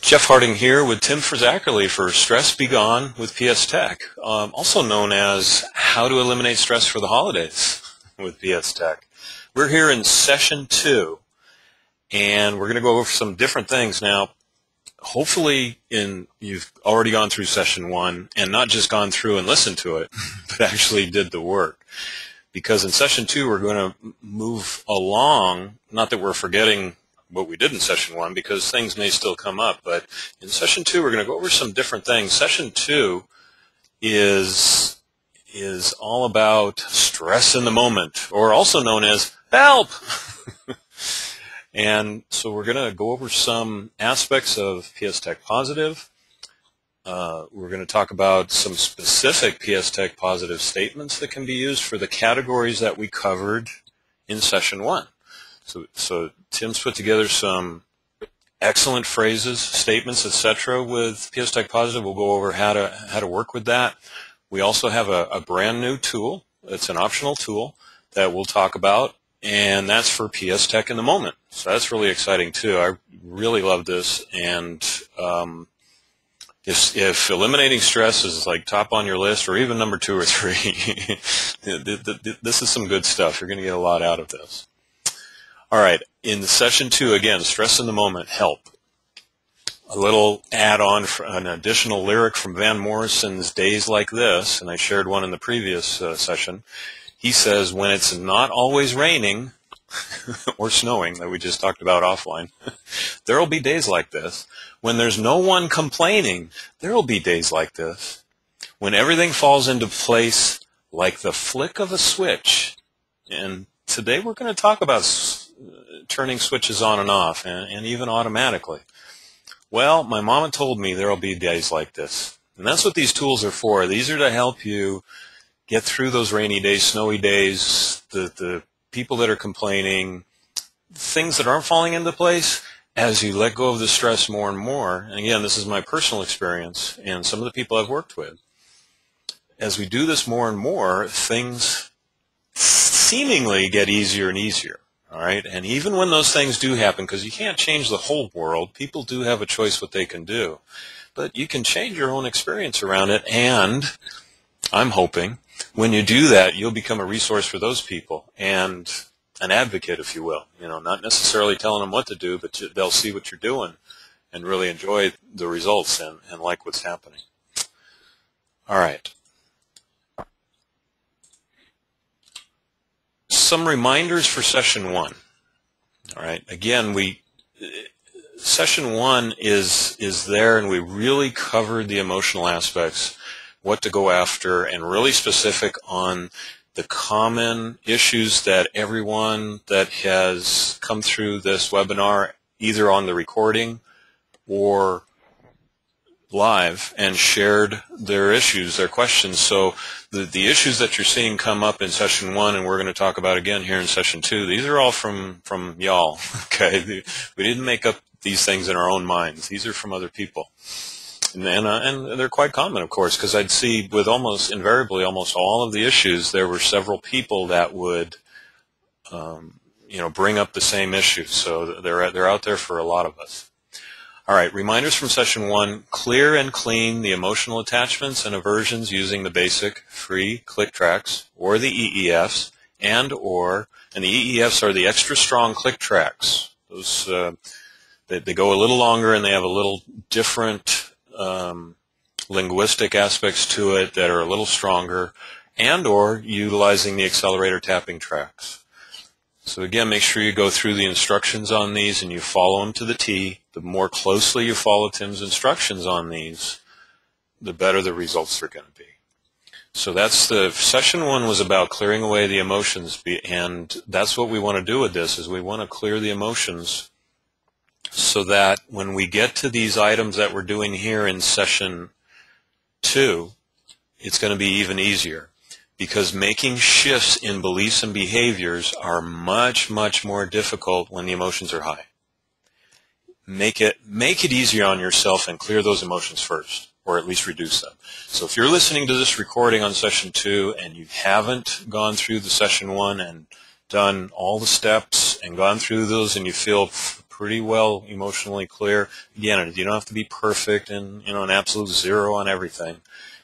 Jeff Harding here with Tim Frizzackerly for Stress Be Gone with PSTEC, also known as How to Eliminate Stress for the Holidays with PSTEC. We're here in session 2, and we're going to go over some different things. Now, hopefully you've already gone through session 1 and not just gone through and listened to it, but actually did the work. Because in session 2, we're going to move along, not that we're forgetting what we did in session 1, because things may still come up, but in session 2 we're going to go over some different things. Session 2 is all about stress in the moment, or also known as help. And so we're going to go over some aspects of PSTEC positive. We're going to talk about some specific PSTEC positive statements that can be used for the categories that we covered in session 1. So Tim's put together some excellent phrases, statements, etc. with PSTEC positive. We'll go over how to work with that. We also have a brand new tool. It's an optional tool that we'll talk about, and that's for PSTEC in the moment. So that's really exciting too. I really love this, and if eliminating stress is like top on your list, or even number 2 or 3, this is some good stuff. You're going to get a lot out of this. All right, in session 2, again, stress in the moment, help. A little add-on, an additional lyric from Van Morrison's Days Like This, and I shared one in the previous session. He says, when it's not always raining or snowing, that we just talked about offline, there will be days like this. When there's no one complaining, there will be days like this. When everything falls into place like the flick of a switch. And today we're going to talk about turning switches on and off, and even automatically. Well, my mama told me there will be days like this. And that's what these tools are for. These are to help you get through those rainy days, snowy days, the people that are complaining, things that aren't falling into place as you let go of the stress more and more. And again, this is my personal experience and some of the people I've worked with. As we do this more and more, things seemingly get easier and easier. All right, and even when those things do happen, because you can't change the whole world, people do have a choice what they can do. But you can change your own experience around it, and I'm hoping when you do that, you'll become a resource for those people and an advocate, if you will. You know, not necessarily telling them what to do, but they'll see what you're doing and really enjoy the results and like what's happening. All right. Some reminders for session 1. All right. Again, session 1 is there, and we really covered the emotional aspects, what to go after, and really specific on the common issues that everyone that has come through this webinar, either on the recording or live, and shared their issues, their questions. So the issues that you're seeing come up in session 1, and we're going to talk about again here in session 2, these are all from y'all. Okay, we didn't make up these things in our own minds. These are from other people, and they're quite common, of course, because I'd see with almost invariably almost all of the issues, there were several people that would bring up the same issue. So they're out there for a lot of us. All right, reminders from session 1, clear and clean the emotional attachments and aversions using the basic free click tracks or the EEFs and the EEFs are the extra strong click tracks. Those, they go a little longer and they have a little different linguistic aspects to it that are a little stronger, and or utilizing the accelerator tapping tracks. So again, make sure you go through the instructions on these and you follow them to the T. The more closely you follow Tim's instructions on these, the better the results are going to be. So that's session 1 was about clearing away the emotions, and that's what we want to do with this, is we want to clear the emotions so that when we get to these items that we're doing here in session 2, it's going to be even easier. Because making shifts in beliefs and behaviors are much, much more difficult when the emotions are high. Make it easier on yourself and clear those emotions first, or at least reduce them. So if you're listening to this recording on session 2 and you haven't gone through the session 1 and done all the steps and gone through those and you feel pretty well emotionally clear. Again, you don't have to be perfect and an absolute zero on everything,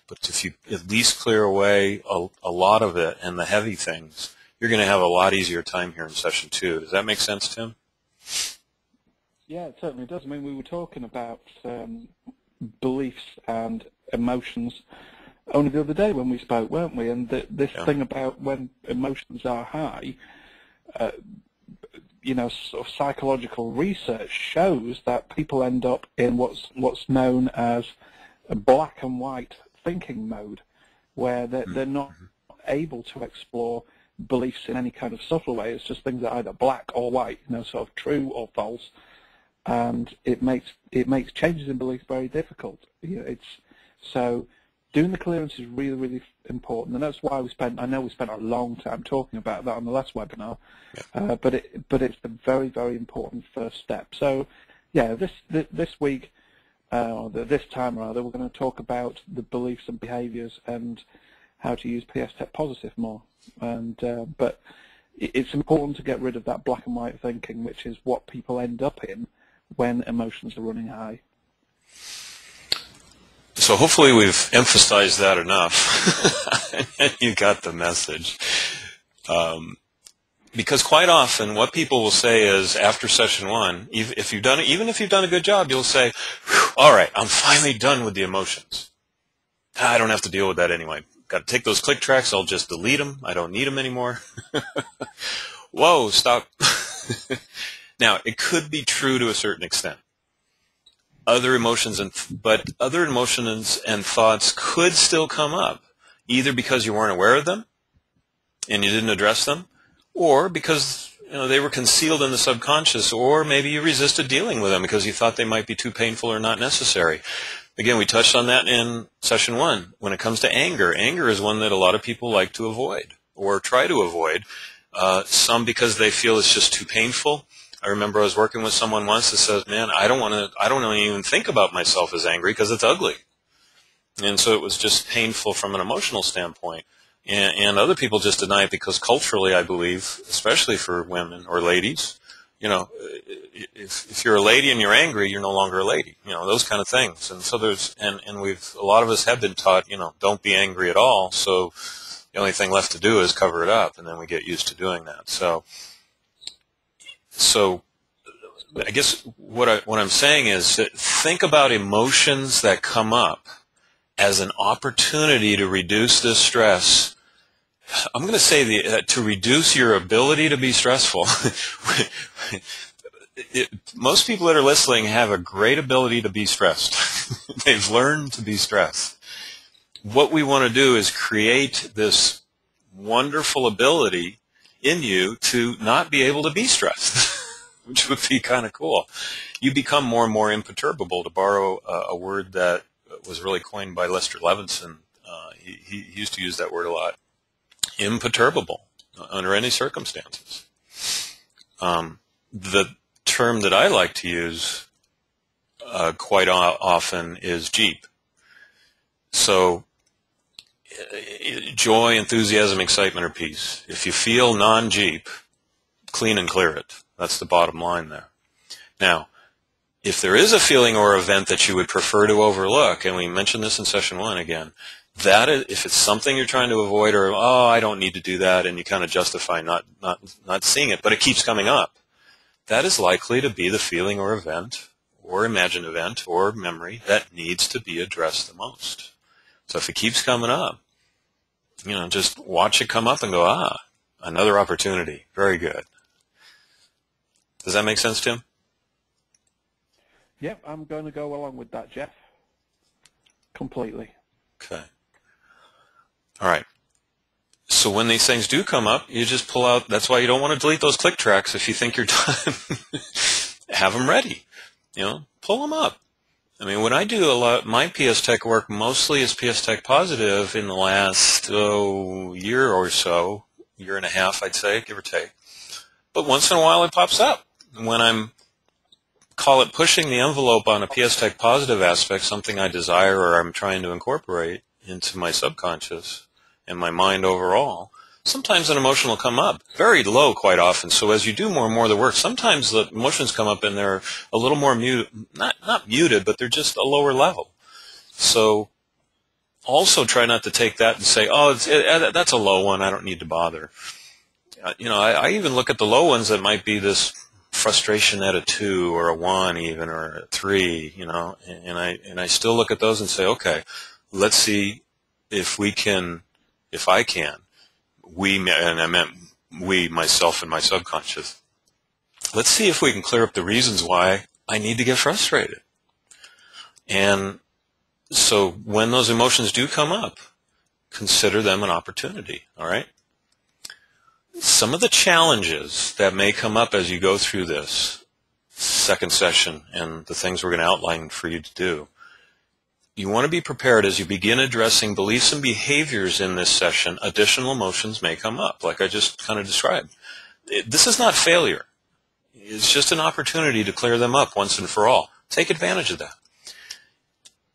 but if you at least clear away a lot of it and the heavy things, you're going to have a lot easier time here in session 2. Does that make sense, Tim? Yeah, it certainly does. I mean, we were talking about beliefs and emotions only the other day when we spoke, weren't we? And this thing about when emotions are high, sort of psychological research shows that people end up in what's known as a black and white thinking mode, where they're not able to explore beliefs in any kind of subtle way. It's just things that are either black or white, sort of true or false, and it makes changes in belief very difficult. So doing the clearance is really, really important, and that's why we spent a long time talking about that on the last webinar. Yeah. But it's a very, very important first step. So, yeah, this week, or this time rather, we're going to talk about the beliefs and behaviours and how to use PSTEC positive more. And but it's important to get rid of that black and white thinking, which is what people end up in when emotions are running high. So hopefully we've emphasized that enough. You got the message. Because quite often what people will say is after session 1, even if you've done a good job, you'll say, all right, I'm finally done with the emotions. I don't have to deal with that anyway. Got to take those click tracks. I'll just delete them. I don't need them anymore. Whoa, stop. Now, it could be true to a certain extent. Other emotions and thoughts could still come up, either because you weren't aware of them and you didn't address them, or because they were concealed in the subconscious, or maybe you resisted dealing with them because you thought they might be too painful or not necessary. Again, we touched on that in session 1. When it comes to anger, anger is one that a lot of people like to avoid or try to avoid. Some because they feel it's just too painful. I remember I was working with someone once that says, man, I don't even think about myself as angry because it's ugly. And so it was just painful from an emotional standpoint. And other people just deny it because culturally, I believe, especially for women or ladies, if you're a lady and you're angry, you're no longer a lady, those kind of things. And so a lot of us have been taught, don't be angry at all. So the only thing left to do is cover it up. And then we get used to doing that. So I guess what I'm saying is that think about emotions that come up as an opportunity to reduce this stress. I'm going to say to reduce your ability to be stressful. Most people that are listening have a great ability to be stressed. They've learned to be stressed. What we want to do is create this wonderful ability in you to not be able to be stressed, which would be kind of cool. You become more and more imperturbable, to borrow a word that was really coined by Lester Levinson. He used to use that word a lot. Imperturbable under any circumstances. The term that I like to use quite often is Jeep. So joy, enthusiasm, excitement, or peace. If you feel non-Jeep, clean and clear it. That's the bottom line there. Now, if there is a feeling or event that you would prefer to overlook, and we mentioned this in session 1 again, that is, if it's something you're trying to avoid, or I don't need to do that, and you kind of justify not seeing it, but it keeps coming up, that is likely to be the feeling or event or imagined event or memory that needs to be addressed the most. So if it keeps coming up, just watch it come up and go, another opportunity. Very good. Does that make sense, Tim? Yep, I'm going to go along with that, Jeff. Completely. Okay. All right. So when these things do come up, you just pull out. That's why you don't want to delete those click tracks if you think you're done. Have them ready. Pull them up. I mean, when I do my PSTEC work mostly is PSTEC positive in the last year or so, year and a half, I'd say, give or take. But once in a while it pops up. When I'm, call it pushing the envelope on a PSTEC positive aspect, something I desire or I'm trying to incorporate into my subconscious and my mind overall, sometimes an emotion will come up, very low quite often. So as you do more and more of the work, sometimes the emotions come up and they're a little more muted, not muted, but they're just a lower level. So also try not to take that and say, oh, that's a low one, I don't need to bother. I even look at the low ones that might be this frustration at a 2 or a 1 even, or a 3, and I still look at those and say, okay, let's see if I can, and I meant we, myself and my subconscious, let's see if we can clear up the reasons why I need to get frustrated. And so when those emotions do come up, consider them an opportunity, all right? Some of the challenges that may come up as you go through this second session and the things we're going to outline for you to do, you want to be prepared as you begin addressing beliefs and behaviors in this session. Additional emotions may come up, like I just kind of described. This is not failure. It's just an opportunity to clear them up once and for all. Take advantage of that.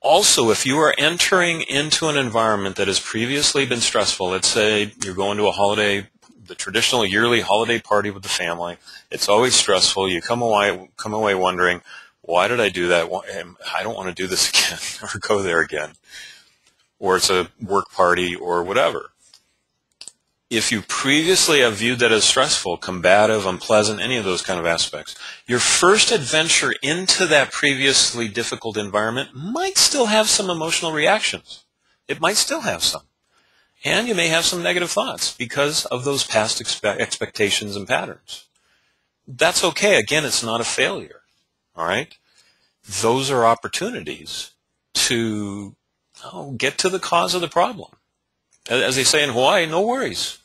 Also, if you are entering into an environment that has previously been stressful, let's say you're going to a holiday, the traditional yearly holiday party with the family, it's always stressful. You come away wondering, why did I do that? I don't want to do this again or go there again. Or it's a work party or whatever. If you previously have viewed that as stressful, combative, unpleasant, any of those kind of aspects, your first adventure into that previously difficult environment might still have some emotional reactions. It might still have some. And you may have some negative thoughts because of those past expectations and patterns. That's okay. Again, it's not a failure. All right? Those are opportunities to get to the cause of the problem. As they say in Hawaii, no worries.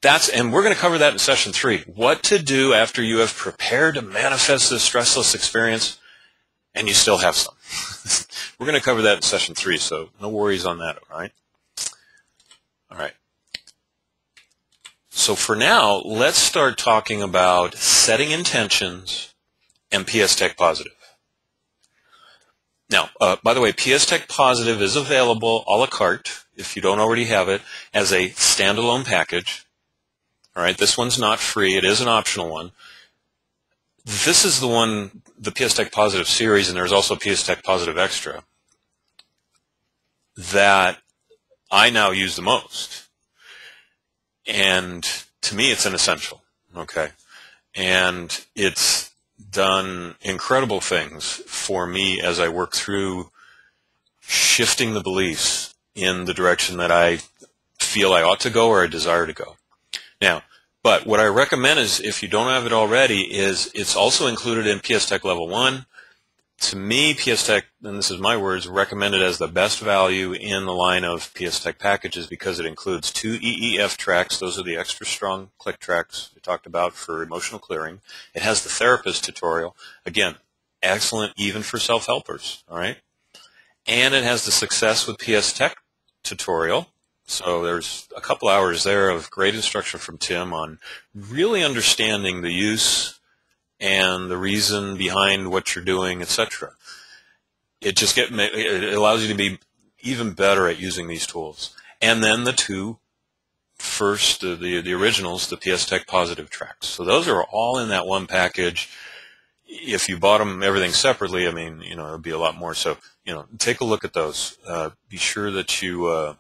And we're going to cover that in session 3. What to do after you have prepared to manifest this stressless experience and you still have some. We're going to cover that in session 3, so no worries on that, all right? All right. So for now, let's start talking about setting intentions and PSTEC Positive. Now, by the way, PSTEC Positive is available a la carte, if you don't already have it, as a standalone package. All right, this one's not free. It is an optional one. This is the one, the PSTEC Positive series, and there's also PSTEC Positive Extra, that I now use the most. And to me, it's an essential, okay? And it's done incredible things for me as I work through shifting the beliefs in the direction that I feel I ought to go or I desire to go. Now, but what I recommend is, if you don't have it already, is it's also included in PSTEC Level 1. To me, PSTEC, and this is my words, recommended as the best value in the line of PSTEC packages because it includes 2 EEF tracks. Those are the extra strong click tracks we talked about for emotional clearing. It has the therapist tutorial. Again, excellent even for self-helpers, all right? And it has the Success with PSTEC tutorial. So there's a couple hours there of great instruction from Tim on really understanding the use and the reason behind what you're doing, etc. It allows you to be even better at using these tools. And then the 2 first, the originals, the PSTEC Positive tracks. So those are all in that one package. If you bought them everything separately, I mean, it would be a lot more. So, take a look at those. Be sure that you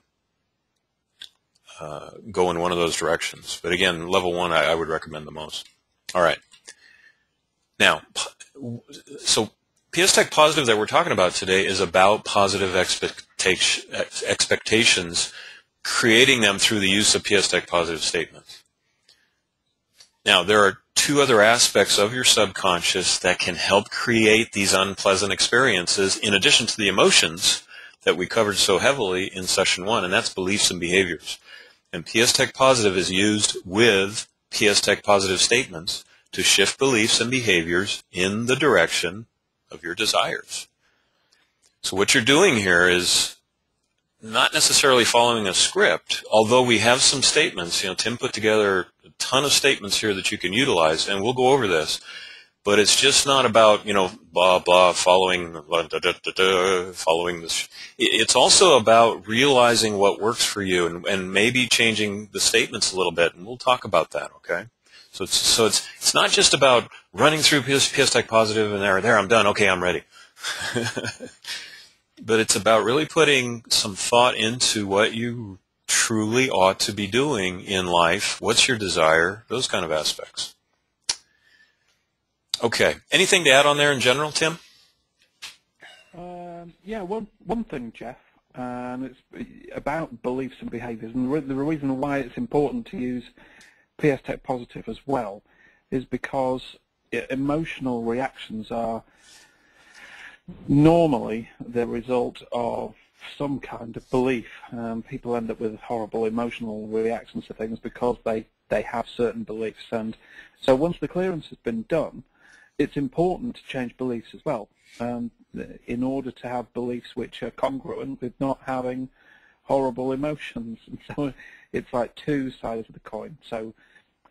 go in one of those directions. But again, level 1, I would recommend the most. All right. Now, so PSTEC Positive that we're talking about today is about positive expectations, creating them through the use of PSTEC Positive statements. Now, there are 2 other aspects of your subconscious that can help create these unpleasant experiences in addition to the emotions that we covered so heavily in session 1, and that's beliefs and behaviors. And PSTEC Positive is used with PSTEC Positive statements to shift beliefs and behaviors in the direction of your desires. So what you're doing here is not necessarily following a script, although we have some statements. Tim put together a ton of statements here that you can utilize, and we'll go over this. But it's just not about, blah, blah, following this. It's also about realizing what works for you and maybe changing the statements a little bit, and we'll talk about that, okay? So it's not just about running through PSTEC positive and there, I'm done, okay, I'm ready. But it's about really putting some thought into what you truly ought to be doing in life, what's your desire, those kind of aspects. Okay. Anything to add on there in general, Tim? Yeah, one thing, Jeff, and it's about beliefs and behaviors. And the reason why it's important to use PSTEC positive as well is because emotional reactions are normally the result of some kind of belief. People end up with horrible emotional reactions to things because they have certain beliefs. And so once the clearance has been done, it's important to change beliefs as well, in order to have beliefs which are congruent with not having horrible emotions. And so it's like two sides of the coin. So,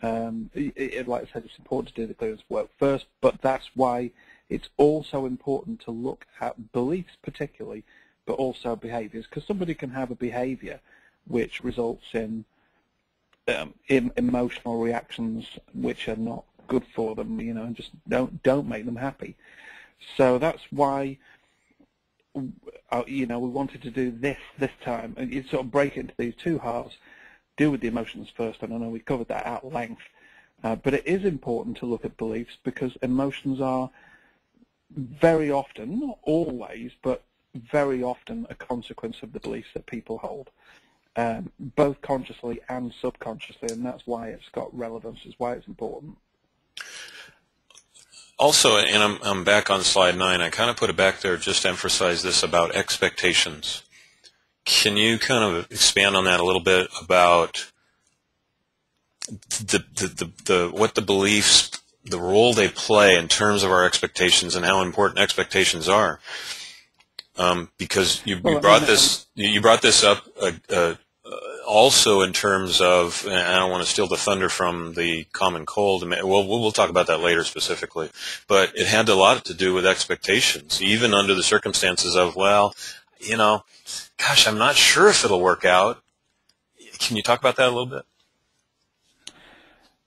like I said, it's important to do the clearance work first, but that's why it's also important to look at beliefs particularly, but also behaviors, because somebody can have a behavior which results in emotional reactions which are not good for them, and just don't make them happy. So that's why we wanted to do this time, and you sort of break it into these two halves. Deal with the emotions first, and I know we covered that at length, but it is important to look at beliefs because emotions are very often, not always, but very often a consequence of the beliefs that people hold, both consciously and subconsciously, and that's why it's got relevance, is why it's important. Also, and I'm back on slide 9, I kind of put it back there just to emphasize this about expectations. Can you kind of expand on that a little bit about what the beliefs, the role they play in terms of our expectations and how important expectations are? Because you brought this up also in terms of, and I don't want to steal the thunder from the common cold. We'll talk about that later specifically, but it had a lot to do with expectations, even under the circumstances of, gosh, I'm not sure if it'll work out. Can you talk about that a little bit?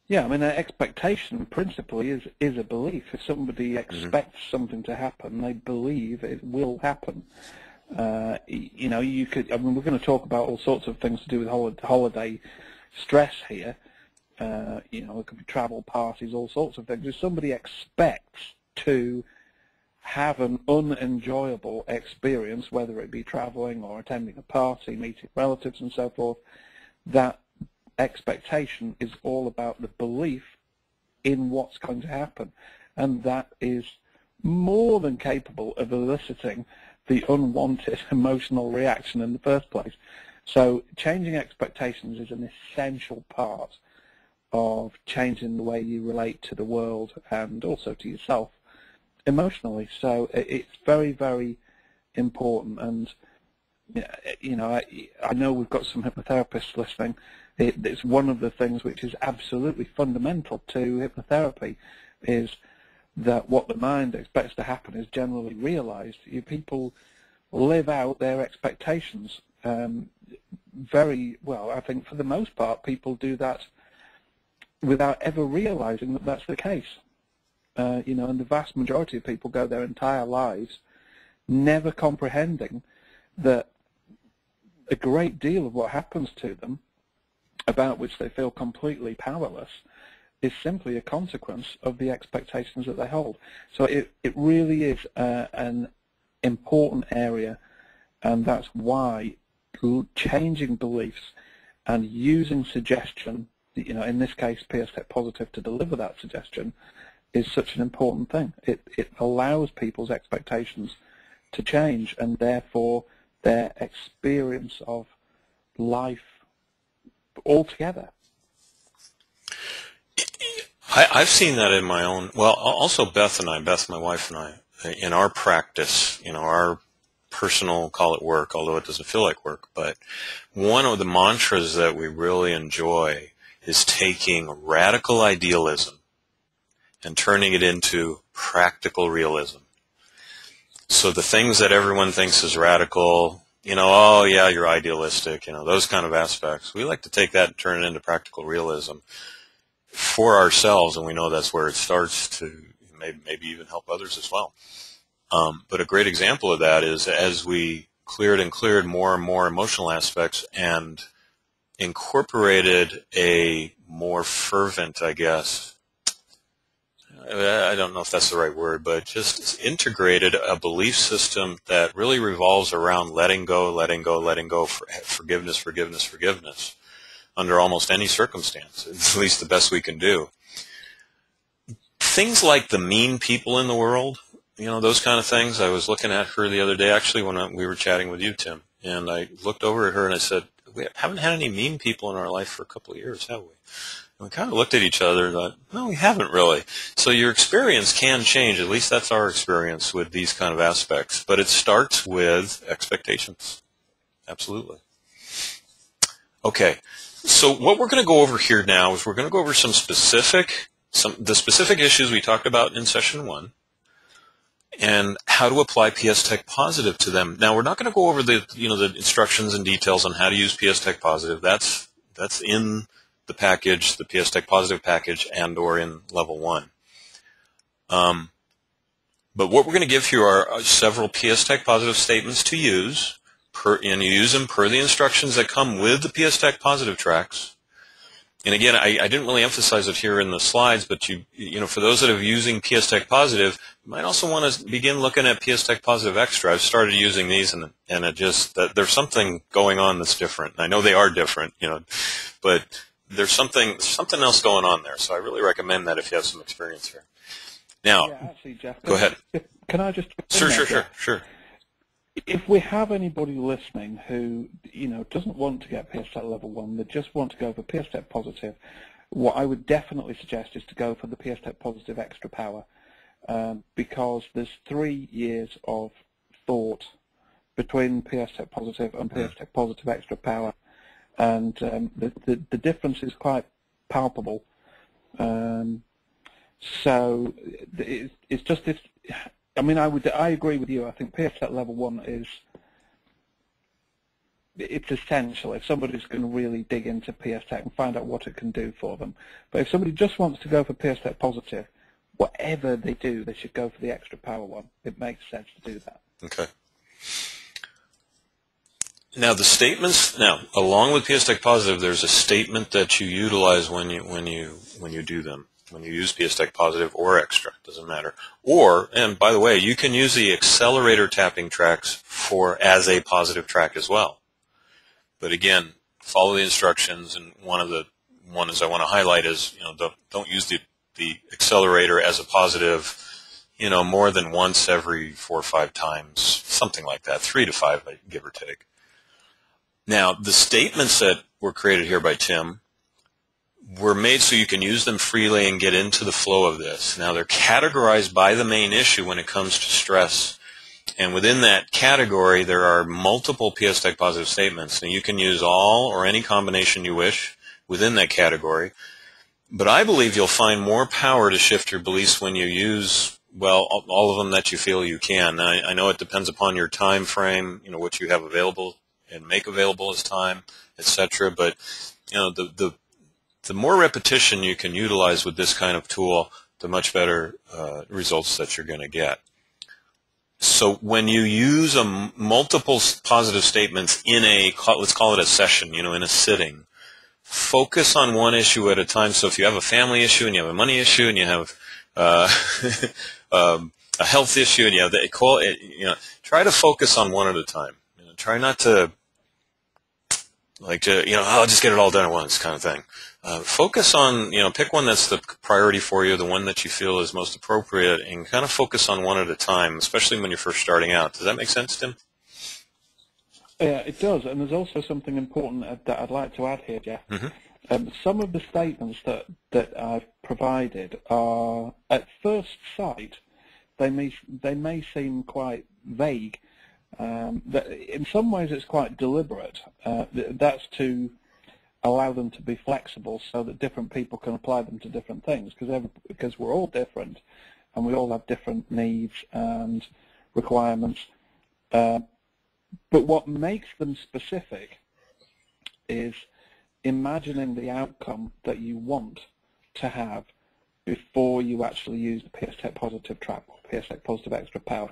Yeah, I mean, an expectation principally is a belief. If somebody expects something to happen, they believe it will happen. You could. I mean, we're going to talk about all sorts of things to do with holiday stress here. It could be travel, parties, all sorts of things. If somebody expects to have an unenjoyable experience, whether it be traveling or attending a party, meeting relatives, and so forth, that expectation is all about the belief in what's going to happen, and that is more than capable of eliciting the unwanted emotional reaction in the first place. So changing expectations is an essential part of changing the way you relate to the world and also to yourself emotionally. So it's very, very important. And I know we've got some hypnotherapists listening. It's one of the things which is absolutely fundamental to hypnotherapy is that what the mind expects to happen is generally realized. People live out their expectations very well. I think for the most part people do that without ever realizing that that's the case. And the vast majority of people go their entire lives never comprehending that a great deal of what happens to them, about which they feel completely powerless, is simply a consequence of the expectations that they hold. So it really is an important area, and that's why changing beliefs and using suggestion, in this case PSTEC positive, to deliver that suggestion is such an important thing. It allows people's expectations to change, and therefore their experience of life altogether. I've seen that in my own, also Beth, my wife and I, in our practice, our personal, call it work, although it doesn't feel like work, but one of the mantras that we really enjoy is taking radical idealism and turning it into practical realism. So the things that everyone thinks is radical, oh yeah, you're idealistic, those kind of aspects, we like to take that and turn it into practical realism for ourselves, and we know that's where it starts to maybe even help others as well. But a great example of that is as we cleared more and more emotional aspects and incorporated a more fervent, I guess, I don't know if that's the right word, but just integrated a belief system that really revolves around letting go, forgiveness under almost any circumstance. It's at least the best we can do. Things like the mean people in the world, those kind of things. I was looking at her the other day, actually, when we were chatting with you, Tim, and I looked over at her and I said, we haven't had any mean people in our life for a couple of years, have we? And we kind of looked at each other and thought, no, we haven't really. So your experience can change. At least that's our experience with these kind of aspects. But it starts with expectations. Absolutely. Okay. So what we're going to go over here now is we're going to go over the specific issues we talked about in session 1 and how to apply PSTEC positive to them. Now we're not going to go over the instructions and details on how to use PSTEC positive. That's in the package, the PSTEC positive package, and or in level 1. But what we're going to give you are several PSTEC positive statements to use, and you use them per the instructions that come with the PSTEC positive tracks. And again, I didn't really emphasize it here in the slides, but for those that are using PSTEC positive, you might also want to begin looking at PSTEC positive extra. I've started using these, and it just there's something going on that's different. I know they are different, but there's something else going on there. So I really recommend that if you have some experience here. Now, yeah, actually, Jeff, go ahead. Can I just Sure. If we have anybody listening who doesn't want to get PSTEC level 1, they just want to go for PSTEC positive, what I would definitely suggest is to go for the PSTEC positive extra power, because there's 3 years of thought between PSTEC positive and PSTEC positive extra power, and the difference is quite palpable. So it's just this. I mean, I agree with you. I think PSTEC level 1 it's essential if somebody's going to really dig into PSTEC and find out what it can do for them. But if somebody just wants to go for PSTEC positive, whatever they do, they should go for the extra power one. It makes sense to do that. Okay. Now the statements. Now, along with PSTEC positive, there's a statement that you utilize when you do them. When you use PSTEC positive or extra, doesn't matter. Or, and by the way, you can use the accelerator tapping tracks as a positive track as well. But again, follow the instructions, and one of the ones I want to highlight is, don't use the accelerator as a positive, more than once every 4 or 5 times, something like that, 3 to 5, give or take. Now, the statements that were created here by Tim were made so you can use them freely and get into the flow of this. Now, they're categorized by the main issue when it comes to stress. And within that category, there are multiple PSTEC positive statements. And you can use all or any combination you wish within that category. But I believe you'll find more power to shift your beliefs when you use, well, all of them that you feel you can. Now, I know it depends upon your time frame, what you have available and make available as time, etc. But, the more repetition you can utilize with this kind of tool, the much better results that you're going to get. So when you use multiple positive statements in let's call it a session, in a sitting, focus on one issue at a time. So if you have a family issue and you have a money issue and you have a health issue and you have try to focus on one at a time. Try not to I'll just get it all done at once kind of thing. Focus on, pick one that's the priority for you, the one that you feel is most appropriate, and kind of focus on one at a time, especially when you're first starting out. Does that make sense, Tim? Yeah, it does. And there's also something important that I'd like to add here, Jeff. Mm-hmm. Some of the statements that I've provided are, at first sight, they may seem quite vague. In some ways, it's quite deliberate. That's to allow them to be flexible so that different people can apply them to different things, because we're all different and we all have different needs and requirements. But what makes them specific is imagining the outcome that you want to have before you actually use the PSTEC positive trap, or PSTEC positive extra power.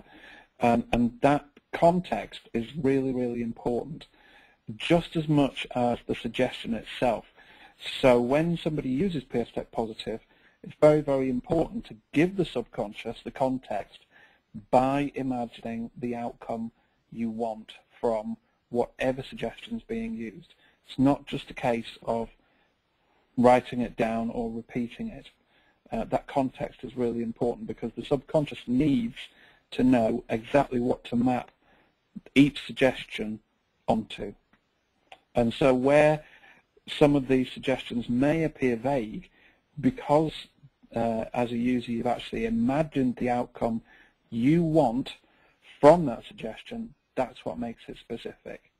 And that context is really, really important, just as much as the suggestion itself. So when somebody uses PSTEC positive, it's very, very important to give the subconscious the context by imagining the outcome you want from whatever suggestion is being used. It's not just a case of writing it down or repeating it. That context is really important, because the subconscious needs to know exactly what to map each suggestion onto. And so where some of these suggestions may appear vague, because as a user you've actually imagined the outcome you want from that suggestion, that's what makes it specific.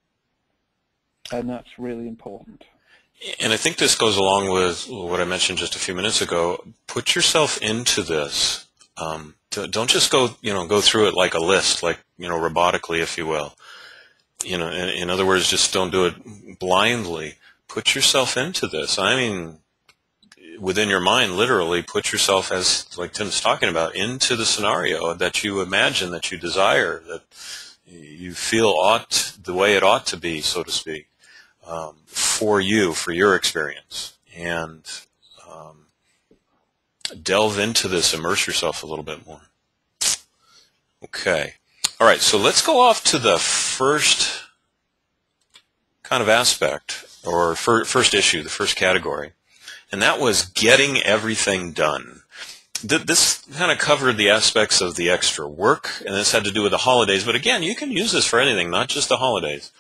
And that's really important. And I think this goes along with what I mentioned just a few minutes ago. Put yourself into this. Don't just go through it like a list, like, robotically, if you will. In other words, just don't do it blindly. Put yourself into this. I mean, within your mind, literally, put yourself, as like Tim's talking about, into the scenario that you imagine, that you desire, that you feel the way it ought to be, so to speak, for you, for your experience. And delve into this, immerse yourself a little bit more. Okay. All right, so let's go off to the first kind of aspect, or first issue, the first category, and that was getting everything done. This kind of covered the aspects of the extra work, and this had to do with the holidays, but again, you can use this for anything, not just the holidays.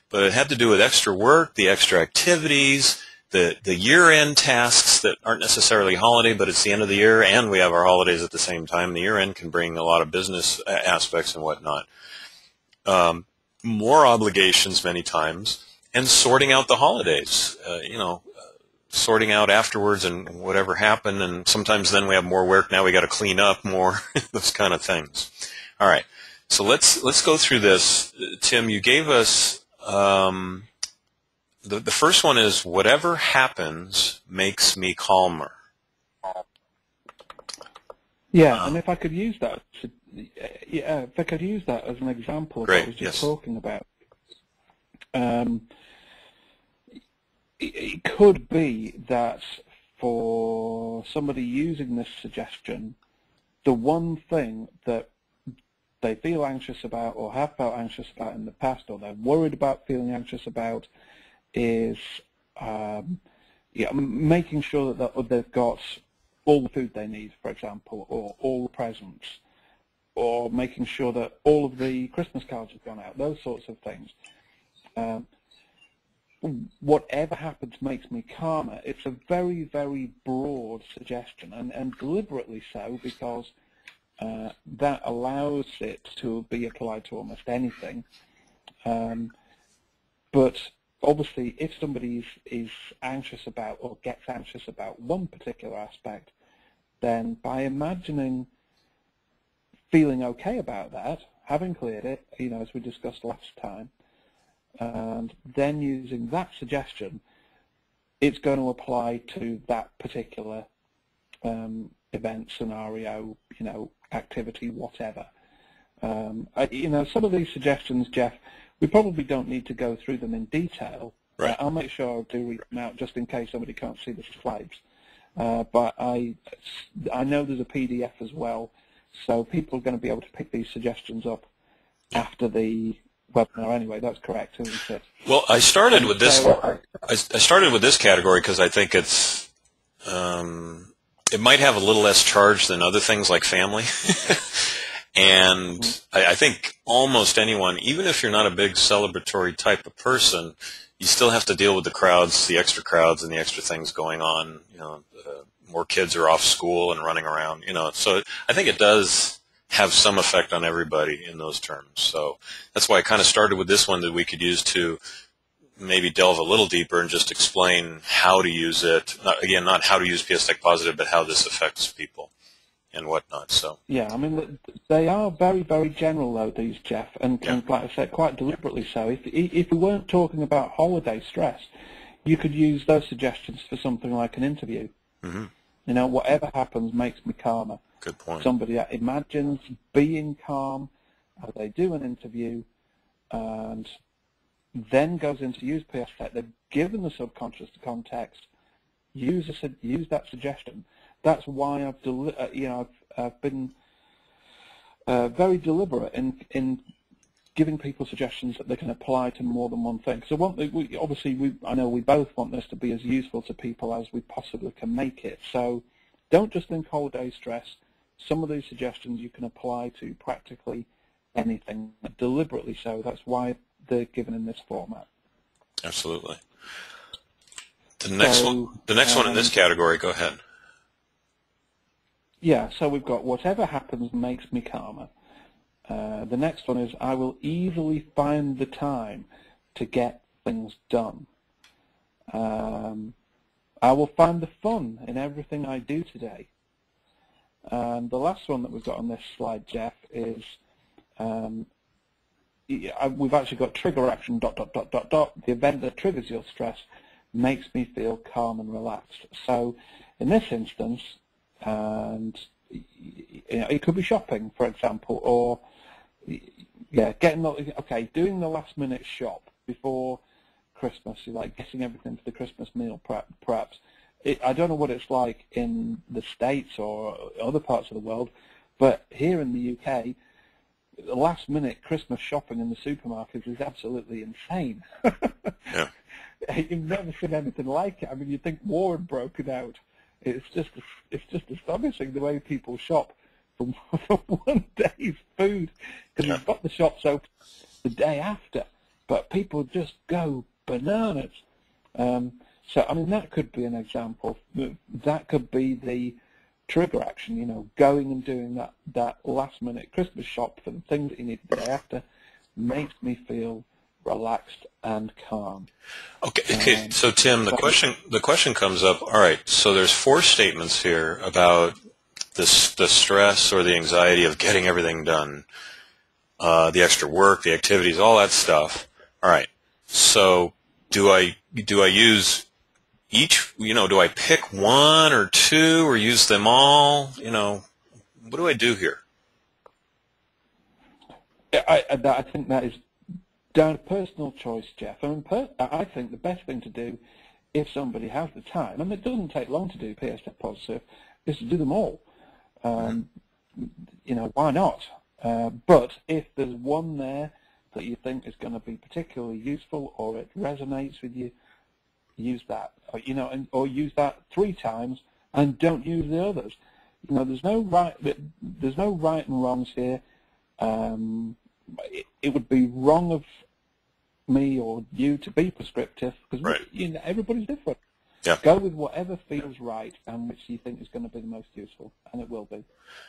But it had to do with extra work, the extra activities, the year-end tasks that aren't necessarily holiday, but it's the end of the year, and we have our holidays at the same time. The year-end can bring a lot of business aspects and whatnot. More obligations many times, and sorting out the holidays, sorting out afterwards and whatever happened, and sometimes then we have more work. Now we got to clean up more, those kind of things. All right, so let's go through this. Tim, you gave us the first one is whatever happens makes me calmer. Yeah, and if I could use that, if I could use that as an example of what I was just talking about, it could be that for somebody using this suggestion, the one thing that they feel anxious about or have felt anxious about in the past, or they're worried about feeling anxious about, is making sure that they've got all the food they need, for example, or all the presents, or making sure that all of the Christmas cards have gone out, those sorts of things. Whatever happens makes me calmer. It's a very, very broad suggestion, and deliberately so, because that allows it to be applied to almost anything. But obviously, if somebody is anxious about or gets anxious about one particular aspect, then by imagining feeling okay about that, having cleared it, as we discussed last time, and then using that suggestion, it's going to apply to that particular event, scenario, activity, whatever. Some of these suggestions, Jeff, we probably don't need to go through them in detail. Right. I'll make sure I do read them out just in case somebody can't see the slides. But I know there's a PDF as well, so people are going to be able to pick these suggestions up after the webinar anyway. That's correct, isn't it? Well, I started with this. I started with this category because I think it's it might have a little less charge than other things like family. And I think almost anyone, even if you're not a big celebratory type of person, you still have to deal with the crowds, the extra crowds, and the extra things going on. More kids are off school and running around. So I think it does have some effect on everybody in those terms. So that's why I kind of started with this one that we could use to maybe delve a little deeper and just explain how to use it. Again, not how to use PSTEC Positive, but how this affects people and whatnot. So yeah, I mean, they are very, very general, though, these, Jeff, and like I said, quite deliberately so. If we weren't talking about holiday stress, you could use those suggestions for something like an interview. Mm-hmm. You know, whatever happens makes me calmer. Good point. Somebody that imagines being calm as they do an interview and then goes in to use PSTEC. They've given the subconscious the context. Use that suggestion. That's why I've been very deliberate in giving people suggestions that they can apply to more than one thing. So I know we both want this to be as useful to people as we possibly can make it. So don't just think holiday stress. Some of these suggestions you can apply to practically anything, deliberately so. That's why they're given in this format. Absolutely. The next one in this category, go ahead. Yeah, so we've got whatever happens makes me calmer. The next one is I will easily find the time to get things done. I will find the fun in everything I do today. And the last one that we've got on this slide, Jeff, is we've actually got trigger action ... The event that triggers your stress makes me feel calm and relaxed. So in this instance, and it could be shopping, for example, or doing the last minute shop before Christmas, like getting everything for the Christmas meal perhaps. I don't know what it's like in the States or other parts of the world, but here in the UK, the last minute Christmas shopping in the supermarkets is absolutely insane. Yeah. You've never seen anything like it. I mean, you'd think war had broken out. It's just astonishing the way people shop for one day's food, because you've got the shops open the day after, but people just go bananas. So, I mean, that could be an example. That could be the trigger action, going and doing that last-minute Christmas shop for the things that you need the day after makes me feel relaxed and calm. Okay. So, Tim, the question comes up. All right. So there's 4 statements here about the stress or the anxiety of getting everything done, the extra work, the activities, all that stuff. All right. So do I use each? Do I pick one or two or use them all? What do I do here? I think that is down to personal choice, Jeff. I think the best thing to do, if somebody has the time, and it doesn't take long to do PSTEC Positive, is to do them all. Why not? But if there's one there that you think is going to be particularly useful, or it resonates with you, use that. Or use that 3 times, and don't use the others. There's no right and wrongs here. It would be wrong of me or you to be prescriptive, because everybody's different. Yeah. Go with whatever feels right and which you think is going to be the most useful, and it will be.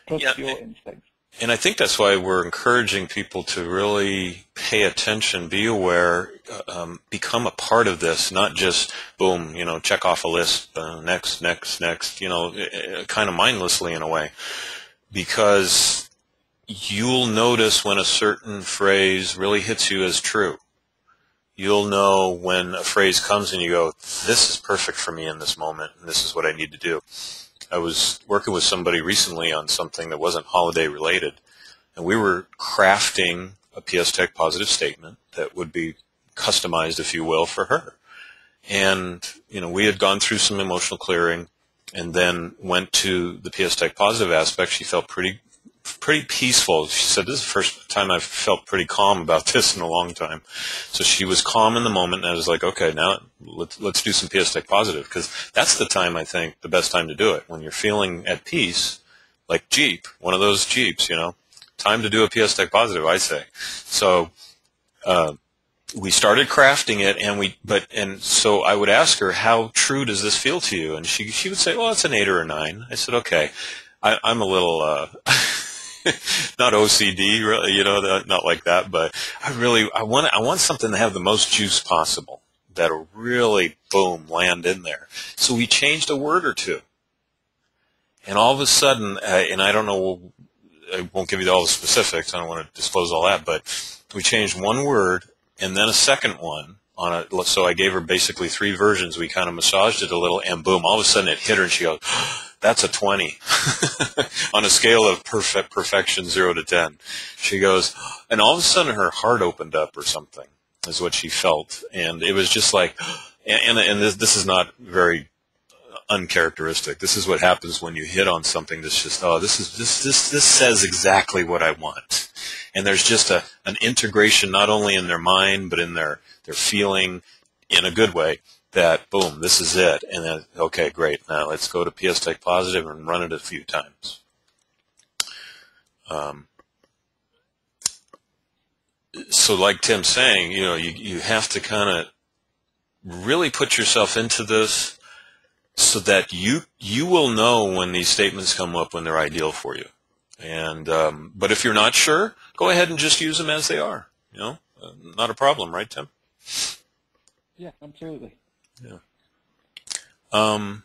Trust your instincts. And I think that's why we're encouraging people to really pay attention, be aware, become a part of this, not just, boom, check off a list, next, kind of mindlessly in a way. Because you'll notice when a certain phrase really hits you as true. You'll know when a phrase comes and you go, this is perfect for me in this moment, and this is what I need to do. I was working with somebody recently on something that wasn't holiday related, and we were crafting a PSTEC Positive statement that would be customized, if you will, for her. And, we had gone through some emotional clearing and then went to the PSTEC Positive aspect. She felt pretty peaceful. She said, this is the first time I've felt pretty calm about this in a long time. So she was calm in the moment, and I was like, okay, now let's do some PSTEC Positive, because that's the time, I think, the best time to do it, when you're feeling at peace, like Jeep, one of those Jeeps, time to do a PSTEC Positive, I say. So we started crafting it, and so I would ask her, how true does this feel to you? And she would say, well, it's an 8 or a 9. I said, okay, I'm a little not OCD, really, not like that, but I want something to have the most juice possible. that'll really, boom, land in there. So we changed a word or two. And all of a sudden, and I don't know, I won't give you all the specifics, I don't want to disclose all that, but we changed one word and then a second one on a, so I gave her basically 3 versions. We kind of massaged it a little, and boom, all of a sudden it hit her, and she goes, that's a 20 on a scale of perfection 0 to 10. She goes, and all of a sudden her heart opened up or something is what she felt. And it was just like, and this is not very uncharacteristic. This is what happens when you hit on something that's just, oh, this says exactly what I want. And there's just an integration not only in their mind but in their feeling in a good way that, boom, this is it. And then, okay, great. Now let's go to PSTEC Positive and run it a few times. So like Tim's saying, you have to kind of really put yourself into this so that you will know when these statements come up when they're ideal for you. And but if you're not sure, go ahead and just use them as they are. Not a problem, right, Tim? Yeah, absolutely. Yeah. Let's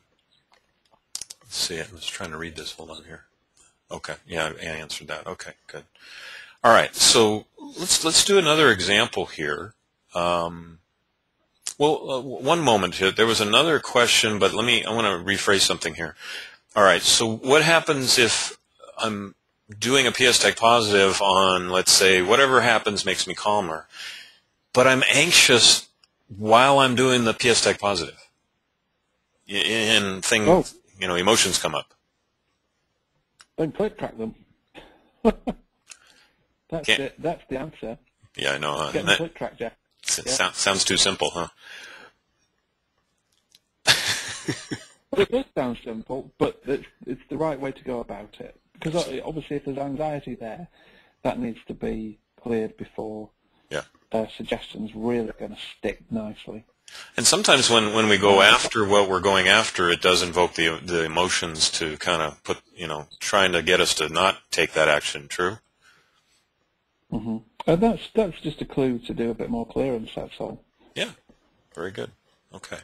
see. I was trying to read this. Hold on here. Okay. Yeah, I answered that. Okay, good. All right. So let's do another example here. One moment here. There was another question, but I want to rephrase something here. All right. So what happens if I'm doing a PSTEC Positive on, let's say, whatever happens makes me calmer, but I'm anxious while I'm doing the PSTEC Positive, and things, emotions come up. Then click track them. That's it. That's the answer. Yeah, I know. Get the click track, Jeff. Sounds too simple, huh? It does sound simple, but it's the right way to go about it. Because obviously, if there's anxiety there, that needs to be cleared before suggestions really going to stick nicely. And sometimes when we go after what we're going after, it does invoke the emotions to kind of put, trying to get us to not take that action. True? Mm-hmm. And that's just a clue to do a bit more clearance, that's all. Yeah. Very good. Okay.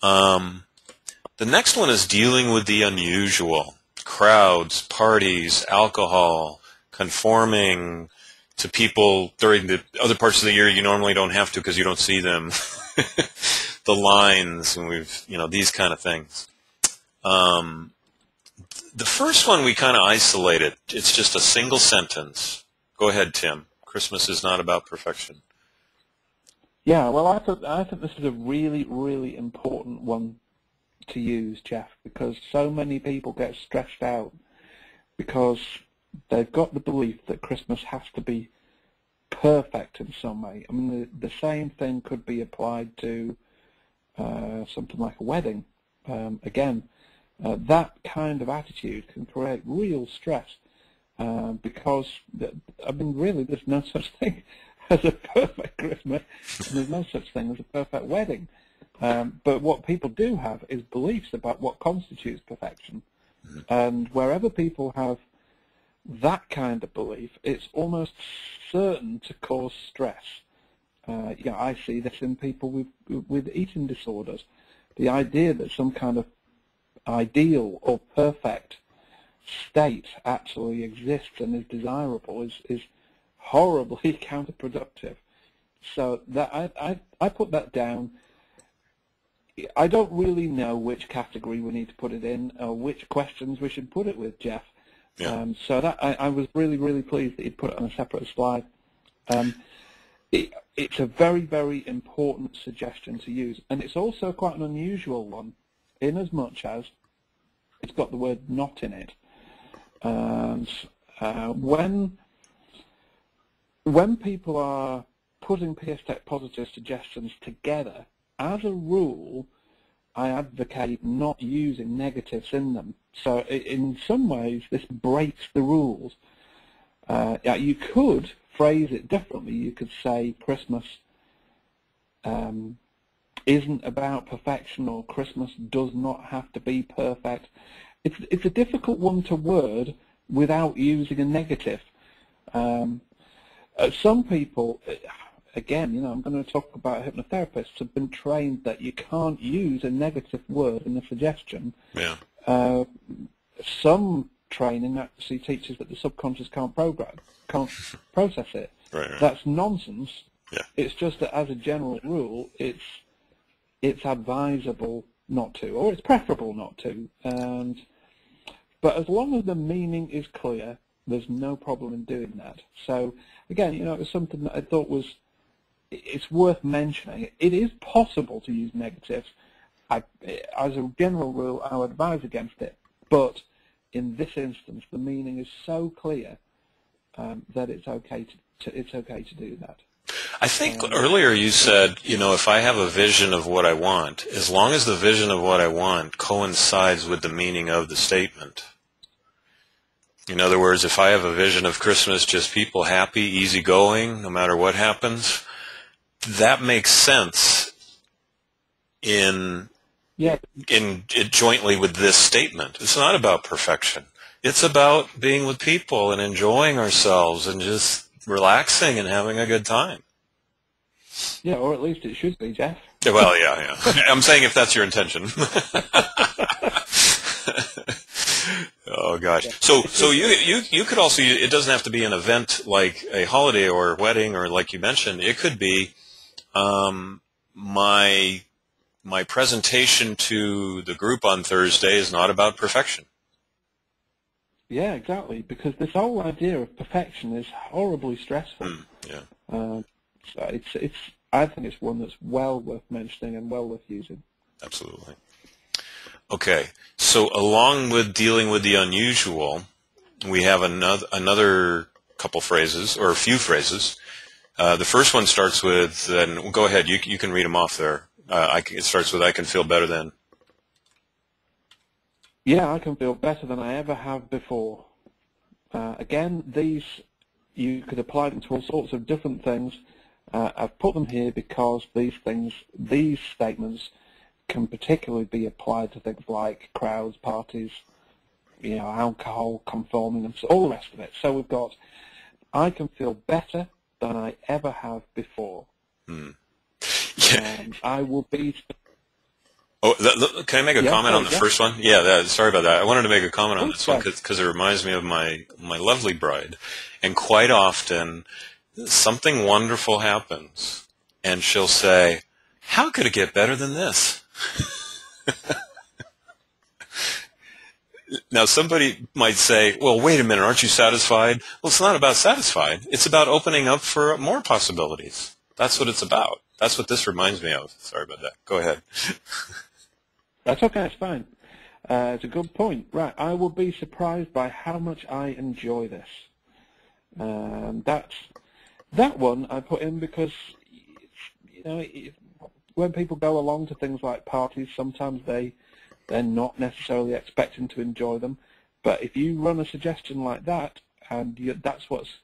The next one is dealing with the unusual. Crowds, parties, alcohol, conforming to people during the other parts of the year you normally don't have to because you don't see them. The lines, and these kind of things. The first one we kind of isolated. It's just a single sentence. Go ahead, Tim. Christmas is not about perfection. Yeah, well, I think this is a really, really important one to use, Jeff, because so many people get stressed out because they've got the belief that Christmas has to be perfect in some way. I mean, the same thing could be applied to something like a wedding. Again, that kind of attitude can create real stress because, really, there's no such thing as a perfect Christmas, and there's no such thing as a perfect wedding. But what people do have is beliefs about what constitutes perfection. And wherever people have that kind of belief, it's almost certain to cause stress. I see this in people with eating disorders. The idea that some kind of ideal or perfect state actually exists and is desirable is horribly counterproductive. So that I put that down. I don't really know which category we need to put it in or which questions we should put it with, Jeff. Yeah. So that I was really, really pleased that you put it on a separate slide. It's a very, very important suggestion to use, and it's also quite an unusual one, in as much as it's got the word "not" in it. And when people are putting PSTEC Positive suggestions together, as a rule, I advocate not using negatives in them. So in some ways, this breaks the rules. You could phrase it differently. You could say Christmas isn't about perfection, or Christmas does not have to be perfect. It's a difficult one to word without using a negative. Some people, again, I'm going to talk about hypnotherapists have been trained that you can't use a negative word in a suggestion. Yeah. Some training actually teaches that the subconscious can't process it. Right, right. That's nonsense. Yeah. It's just that as a general rule, it's advisable not to, or it's preferable not to. But as long as the meaning is clear, there's no problem in doing that. So again, it was something that I thought it's worth mentioning. It is possible to use negatives. As a general rule, I would advise against it. But in this instance, the meaning is so clear that it's okay to do that. I think earlier you said, if I have a vision of what I want, as long as the vision of what I want coincides with the meaning of the statement. In other words, if I have a vision of Christmas, just people happy, easygoing, no matter what happens, that makes sense in jointly with this statement. It's not about perfection. It's about being with people and enjoying ourselves and just relaxing and having a good time. Yeah, or at least it should be, Jeff. Well, yeah. I'm saying if that's your intention. Oh gosh. So you could also, it doesn't have to be an event like a holiday or a wedding or like you mentioned. It could be my presentation to the group on Thursday is not about perfection. Yeah, exactly. Because this whole idea of perfection is horribly stressful. Yeah. So I think it's one that's well worth mentioning and well worth using. Absolutely. Okay, so along with dealing with the unusual, we have another couple phrases, or a few phrases. The first one starts with, and go ahead, you can read them off there. It starts with, I can feel better than. Yeah, I can feel better than I ever have before. Again, these, you could apply them to all sorts of different things. I've put them here because these statements can particularly be applied to things like crowds, parties, alcohol, conforming, and all the rest of it. So we've got, I can feel better than I ever have before. Yeah. I will be... Oh, can I make a comment on the first one? Yeah, sorry about that. I wanted to make a comment on this one because it reminds me of my lovely bride. And quite often, something wonderful happens, and she'll say, how could it get better than this? Now, somebody might say, well, wait a minute, aren't you satisfied? Well, it's not about satisfied. It's about opening up for more possibilities. That's what it's about. That's what this reminds me of. Sorry about that. Go ahead. That's okay, it's fine. It's a good point. Right, I will be surprised by how much I enjoy this. That one I put in because, when people go along to things like parties, sometimes they're not necessarily expecting to enjoy them. But if you run a suggestion like that, and that's what's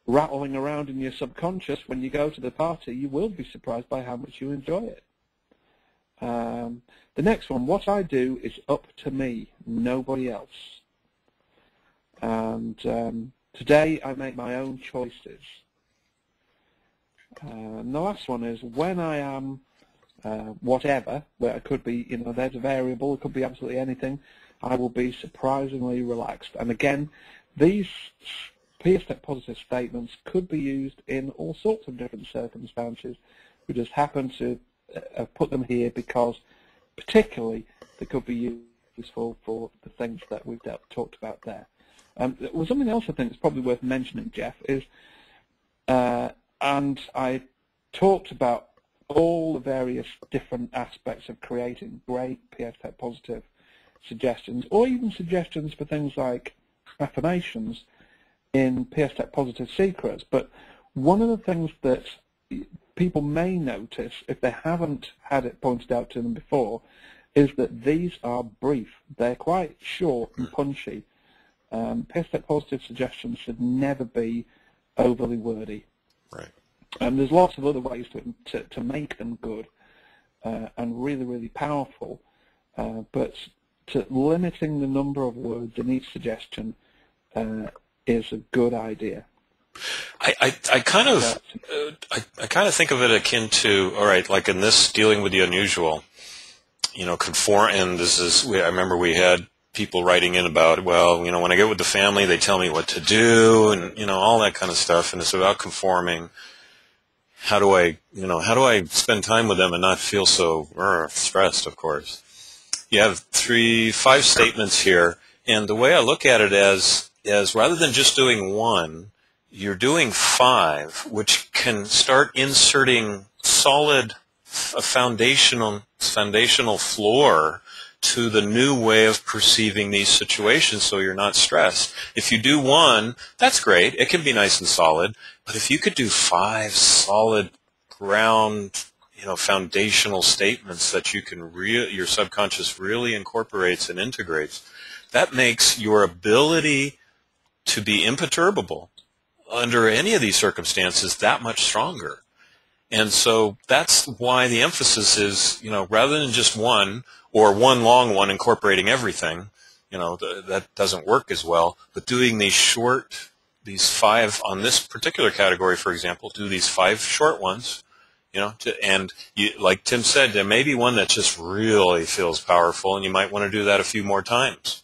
rattling around in your subconscious when you go to the party, you will be surprised by how much you enjoy it. The next one, what I do is up to me, nobody else. And today I make my own choices. And the last one is when I am whatever, where it could be, there's a variable, it could be absolutely anything, I will be surprisingly relaxed. And again, these PSTEC positive statements could be used in all sorts of different circumstances. We just happen to put them here because particularly they could be useful for the things that we've talked about there. Well, something else I think is probably worth mentioning, Jeff, is, and I talked about all the various different aspects of creating great PSTEC positive suggestions, or even suggestions for things like affirmations in PSTEC positive secrets. But one of the things that people may notice, if they haven't had it pointed out to them before, is that these are brief. They're quite short and punchy. PSTEC positive suggestions should never be overly wordy. Right. There's lots of other ways to make them good and really, really powerful, but limiting the number of words in each suggestion is a good idea. I kind of I kind of think of it akin to, all right, like in this dealing with the unusual, conform. And I remember we had people writing in about, well, when I get with the family, they tell me what to do, and all that kind of stuff, and it's about conforming. How do I spend time with them and not feel so stressed? Of course, you have 5 statements here, and the way I look at it is rather than just doing one, you're doing 5, which can start inserting solid foundational floor to the new way of perceiving these situations, so you're not stressed. If you do one, that's great. It can be nice and solid. But if you could do 5 solid ground, foundational statements that you can your subconscious really incorporates and integrates, that makes your ability to be imperturbable under any of these circumstances that much stronger. And so that's why the emphasis is, rather than just one or one long one incorporating everything, that doesn't work as well. But doing these 5 on this particular category, for example, do these 5 short ones, and like Tim said, there may be one that just really feels powerful, and you might want to do that a few more times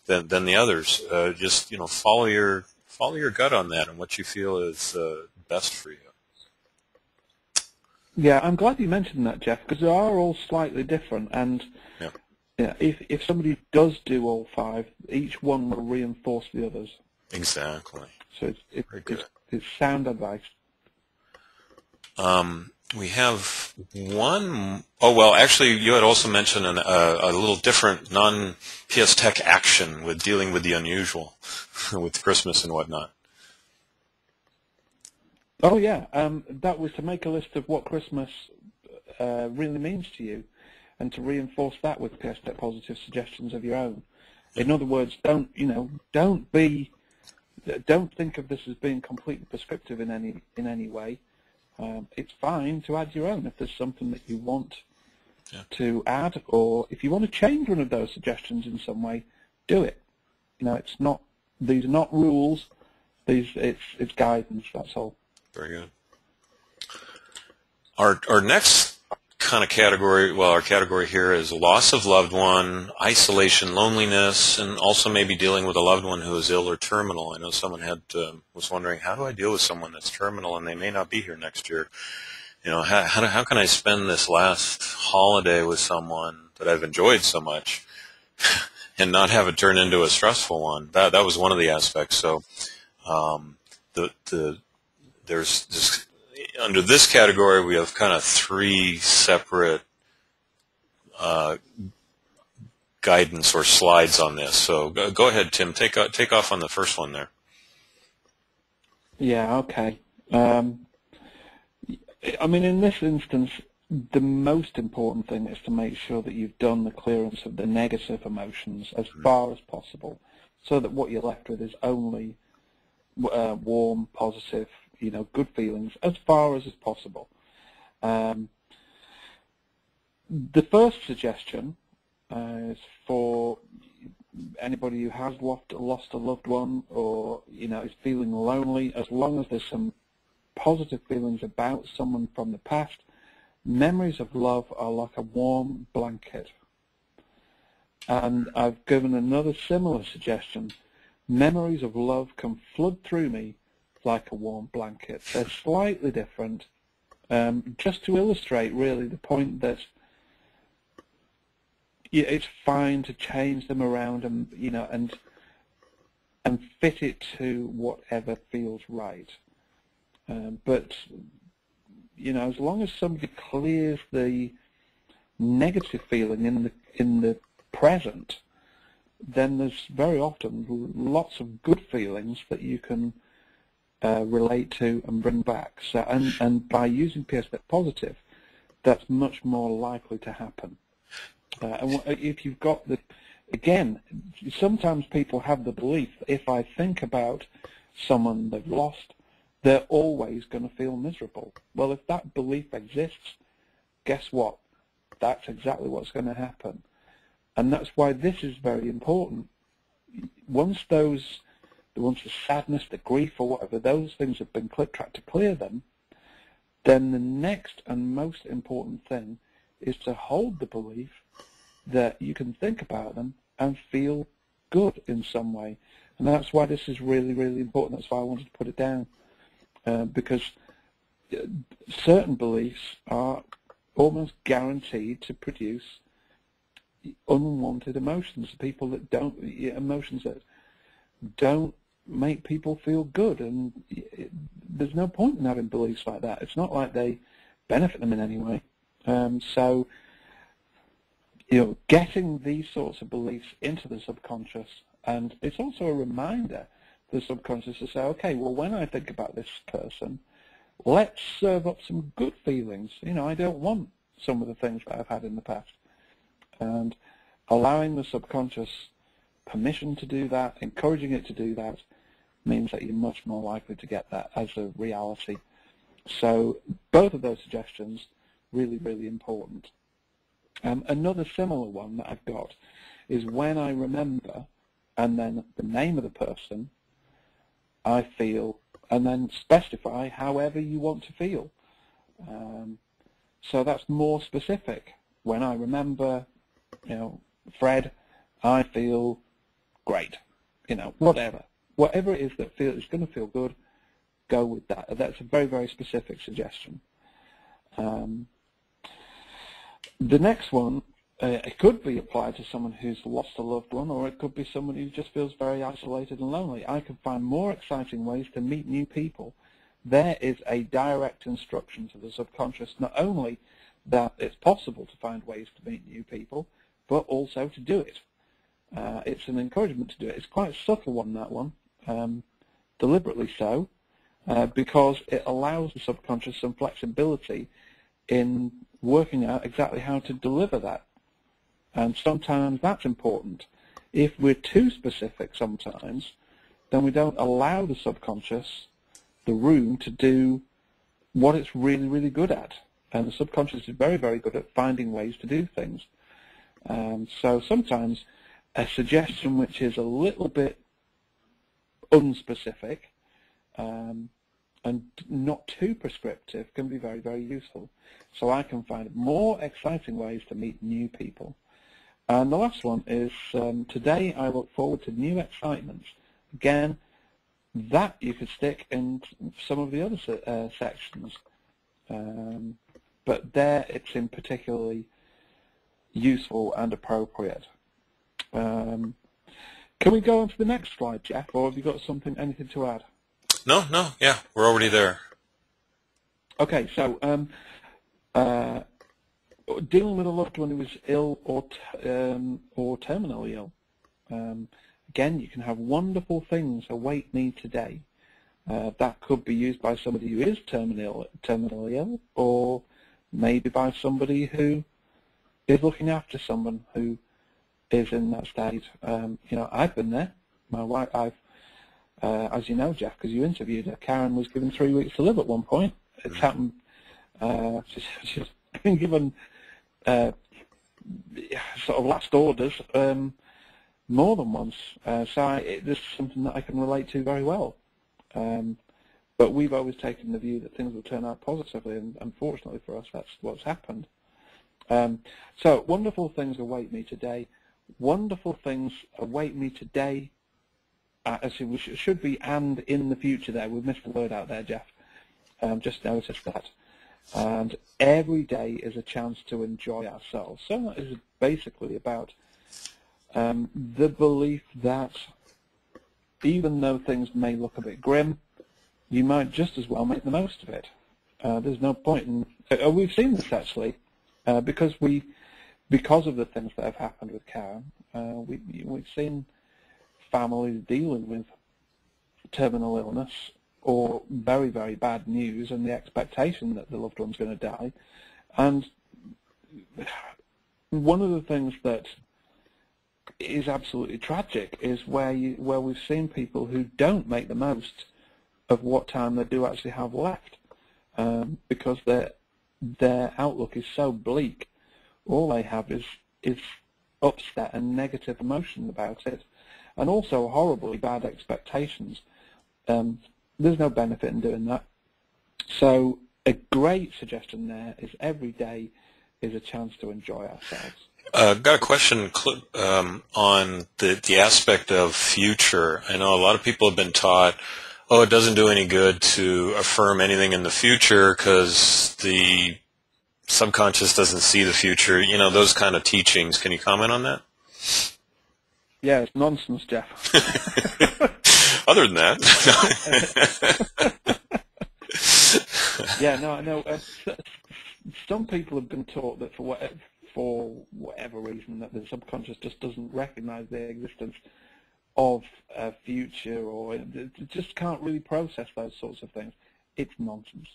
than the others. Just follow your gut on that and what you feel is best for you. Yeah, I'm glad you mentioned that, Jeff, because they are all slightly different, and if somebody does do all 5, each one will reinforce the others. Exactly. So it's sound advice. We have one. Oh well, actually, you had also mentioned a little different non-PSTEC action with dealing with the unusual, with Christmas and whatnot. Oh yeah, that was to make a list of what Christmas really means to you, and to reinforce that with PSTEC positive suggestions of your own. In other words, don't think of this as being completely prescriptive in any way. It's fine to add your own if there's something that you want to add, or if you want to change one of those suggestions in some way, do it. These are not rules. It's guidance. That's all. Very good. Our next kind of category, our category here is loss of loved one, isolation, loneliness, and also maybe dealing with a loved one who is ill or terminal. I know someone was wondering, how do I deal with someone that's terminal and they may not be here next year? How can I spend this last holiday with someone that I've enjoyed so much and not have it turn into a stressful one? That was one of the aspects. So there's this, under this category, we have kind of 3 separate guidance or slides on this. So go ahead, Tim. Take off on the first one there. Yeah. Okay. In this instance, the most important thing is to make sure that you've done the clearance of the negative emotions as far as possible, so that what you're left with is only warm, positive, good feelings as far as is possible. The first suggestion is for anybody who has lost a loved one, or is feeling lonely. As long as there's some positive feelings about someone from the past, memories of love are like a warm blanket. And I've given another similar suggestion. Memories of love can flood through me like a warm blanket. They're slightly different, just to illustrate really the point that it's fine to change them around and fit it to whatever feels right. But as long as somebody clears the negative feeling in the present, then there's very often lots of good feelings that you can relate to and bring back. So, and by using PSTEC positive, that's much more likely to happen. And if you've got again, sometimes people have the belief that if I think about someone they've lost, they're always going to feel miserable. Well, if that belief exists, guess what? That's exactly what's going to happen. And that's why this is very important. Once those ones the sadness, the grief, or whatever, those things have been tracked to clear them, then the next and most important thing is to hold the belief that you can think about them and feel good in some way. And that's why this is really, really important. That's why I wanted to put it down. Because certain beliefs are almost guaranteed to produce unwanted emotions, emotions that don't make people feel good. And there's no point in having beliefs like that. It's not like they benefit them in any way. So, getting these sorts of beliefs into the subconscious, and it's also a reminder to the subconscious to say, okay, well, when I think about this person, let's serve up some good feelings. I don't want some of the things that I've had in the past. And allowing the subconscious permission to do that, encouraging it to do that, means that you're much more likely to get that as a reality. So both of those suggestions, really, really important. Another similar one that I've got is when I remember, and then the name of the person, I feel, and then specify however you want to feel. So that's more specific. When I remember, Fred, I feel great. Whatever it is that is going to feel good, go with that. That's a very, very specific suggestion. The next one, it could be applied to someone who's lost a loved one, or it could be someone who just feels very isolated and lonely. I can find more exciting ways to meet new people. There is a direct instruction to the subconscious, not only that it's possible to find ways to meet new people, but also to do it. It's an encouragement to do it. It's quite a subtle one, that one, deliberately so, because it allows the subconscious some flexibility in working out exactly how to deliver that. And sometimes that's important. If we're too specific sometimes, then we don't allow the subconscious the room to do what it's really, really good at. And the subconscious is very, very good at finding ways to do things. So sometimes a suggestion which is a little bit unspecific and not too prescriptive can be very, very useful. So I can find more exciting ways to meet new people. And the last one is, today I look forward to new excitements. Again, that you could stick in some of the other sections. But there it's in particularly useful and appropriate. Can we go on to the next slide, Jeff, or have you got anything to add? No, yeah, we're already there. Okay, so dealing with a loved one who is ill or terminally ill. Again, you can have wonderful things await me today. That could be used by somebody who is terminally ill, or maybe by somebody who is looking after someone who is in that state. I've been there. My wife, as you know, Jeff, because you interviewed her, Karen was given 3 weeks to live at one point. It's happened. She's been given sort of last orders more than once. So this is something that I can relate to very well. But we've always taken the view that things will turn out positively, and unfortunately for us, that's what's happened. So wonderful things await me today. Wonderful things await me today. Actually, it should be "and in the future" there. We've missed the word out there, Jeff. Just noticed that. And every day is a chance to enjoy ourselves. So that is basically about the belief that even though things may look a bit grim, you might just as well make the most of it. There's no point in... we've seen this, actually, because of the things that have happened with Karen. We've seen families dealing with terminal illness or very, very bad news and the expectation that the loved one's going to die. And one of the things that is absolutely tragic is where we've seen people who don't make the most of what time they do actually have left, because their outlook is so bleak. All they have is upset and negative emotion about it, and also horribly bad expectations. There's no benefit in doing that. So a great suggestion there is every day is a chance to enjoy ourselves. Got a question on the aspect of future. I know a lot of people have been taught, oh, it doesn't do any good to affirm anything in the future because the subconscious doesn't see the future, you know, those kind of teachings. Can you comment on that? Yeah, it's nonsense, Jeff. Other than that. Yeah, no, I know. Some people have been taught that for whatever reason, that the subconscious just doesn't recognize the existence of a future, or it just can't really process those sorts of things. It's nonsense.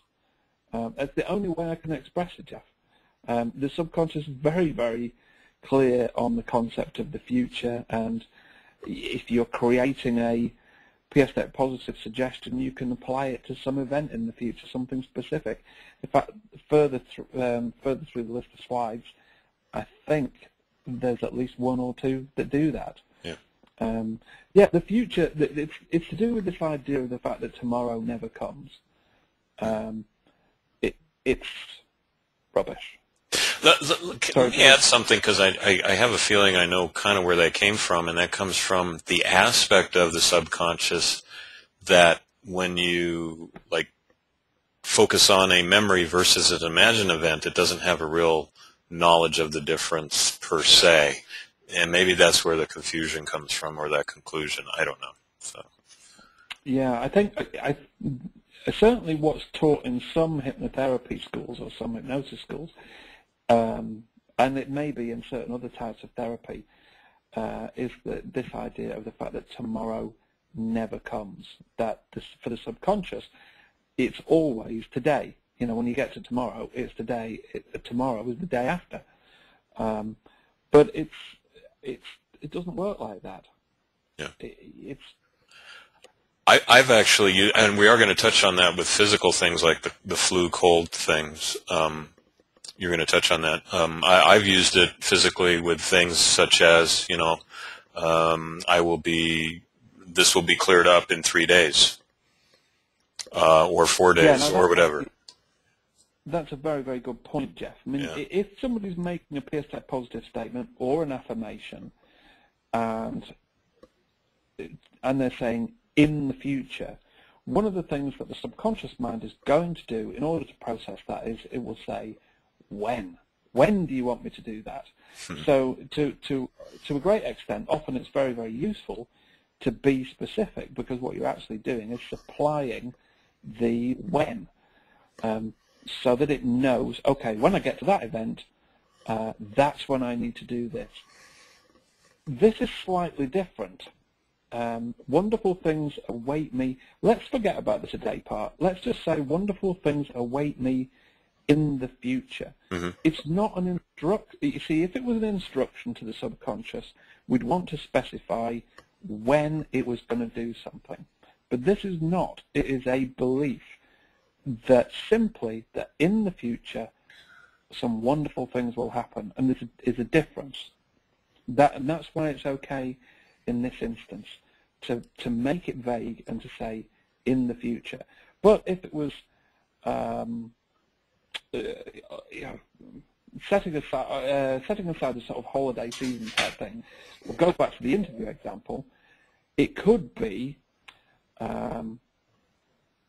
That's the only way I can express it, Jeff. The subconscious is very, very clear on the concept of the future, and if you're creating a PSTEC positive suggestion, you can apply it to some event in the future, something specific. In fact, further through the list of slides, I think there's at least one or two that do that. Yeah. Yeah, the future, it's to do with this idea of the fact that tomorrow never comes. It's rubbish. Let me add something, because I have a feeling I know kind of where that came from, and that comes from the aspect of the subconscious that when you like focus on a memory versus an imagined event, it doesn't have a real knowledge of the difference per se, and maybe that's where the confusion comes from, or that conclusion. I don't know. So. Yeah, I think certainly what's taught in some hypnotherapy schools or some hypnosis schools, and it may be in certain other types of therapy, is this idea of the fact that tomorrow never comes. That for the subconscious, it's always today. You know, when you get to tomorrow, it's today. Tomorrow is the day after. But it doesn't work like that. Yeah. I've actually, and we are going to touch on that with physical things like the flu, cold things. You're going to touch on that. I've used it physically with things such as, you know, this will be cleared up in 3 days, or 4 days, or whatever. That's a very, very good point, Jeff. I mean, if somebody's making a PSTEC positive statement or an affirmation, and they're saying in the future, one of the things that the subconscious mind is going to do in order to process that is it will say, when? When do you want me to do that? So to a great extent, often it's very, very useful to be specific, because what you're actually doing is supplying the when, so that it knows, okay, when I get to that event, that's when I need to do this. This is slightly different. Wonderful things await me. Let's forget about the today part. Let's just say wonderful things await me in the future. Mm-hmm. It's not an instruction. You see, if it was an instruction to the subconscious, we'd want to specify when it was going to do something. But this is not. It is a belief that simply that in the future some wonderful things will happen, and this is a difference. And that's why it's okay in this instance to make it vague and to say in the future. But if it was setting aside the sort of holiday season type thing, we'll go back to the interview example. It could be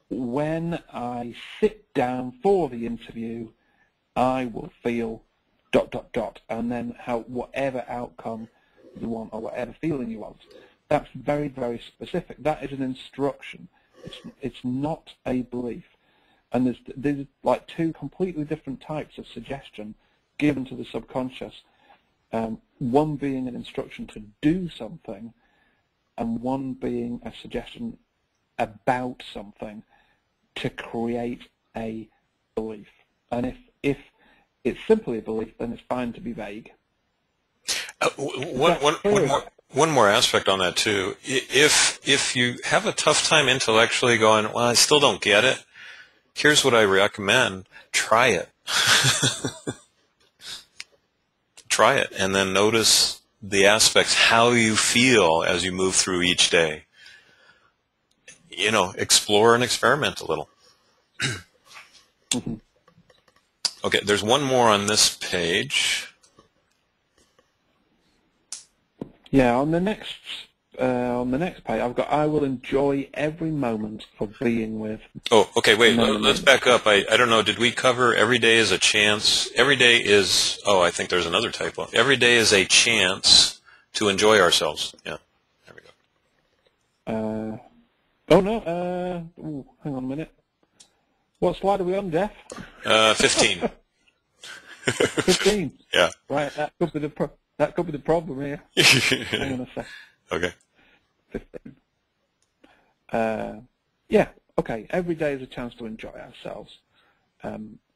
when I sit down for the interview, I will feel ... and then whatever outcome you want or whatever feeling you want. That's very, very specific. That is an instruction. It's not a belief. And there's like two completely different types of suggestion given to the subconscious. One being an instruction to do something, and one being a suggestion about something to create a belief. And if it's simply a belief, then it's fine to be vague. One more aspect on that too. If you have a tough time intellectually going, well, I still don't get it, here's what I recommend. Try it. Try it, and then notice the aspects, how you feel as you move through each day. Explore and experiment a little. Okay, there's one more on this page. Yeah, on the next page, I've got, I will enjoy every moment of being with. Oh, okay, wait, let's back up. I don't know, did we cover every day is a chance? Every day is, I think there's another typo. Every day is a chance to enjoy ourselves. Yeah, there we go. Hang on a minute. What slide are we on, Jeff? 15. 15. Yeah. Right, that could be the problem here. Hang on a sec. Okay. 15. Yeah, okay. Every day is a chance to enjoy ourselves.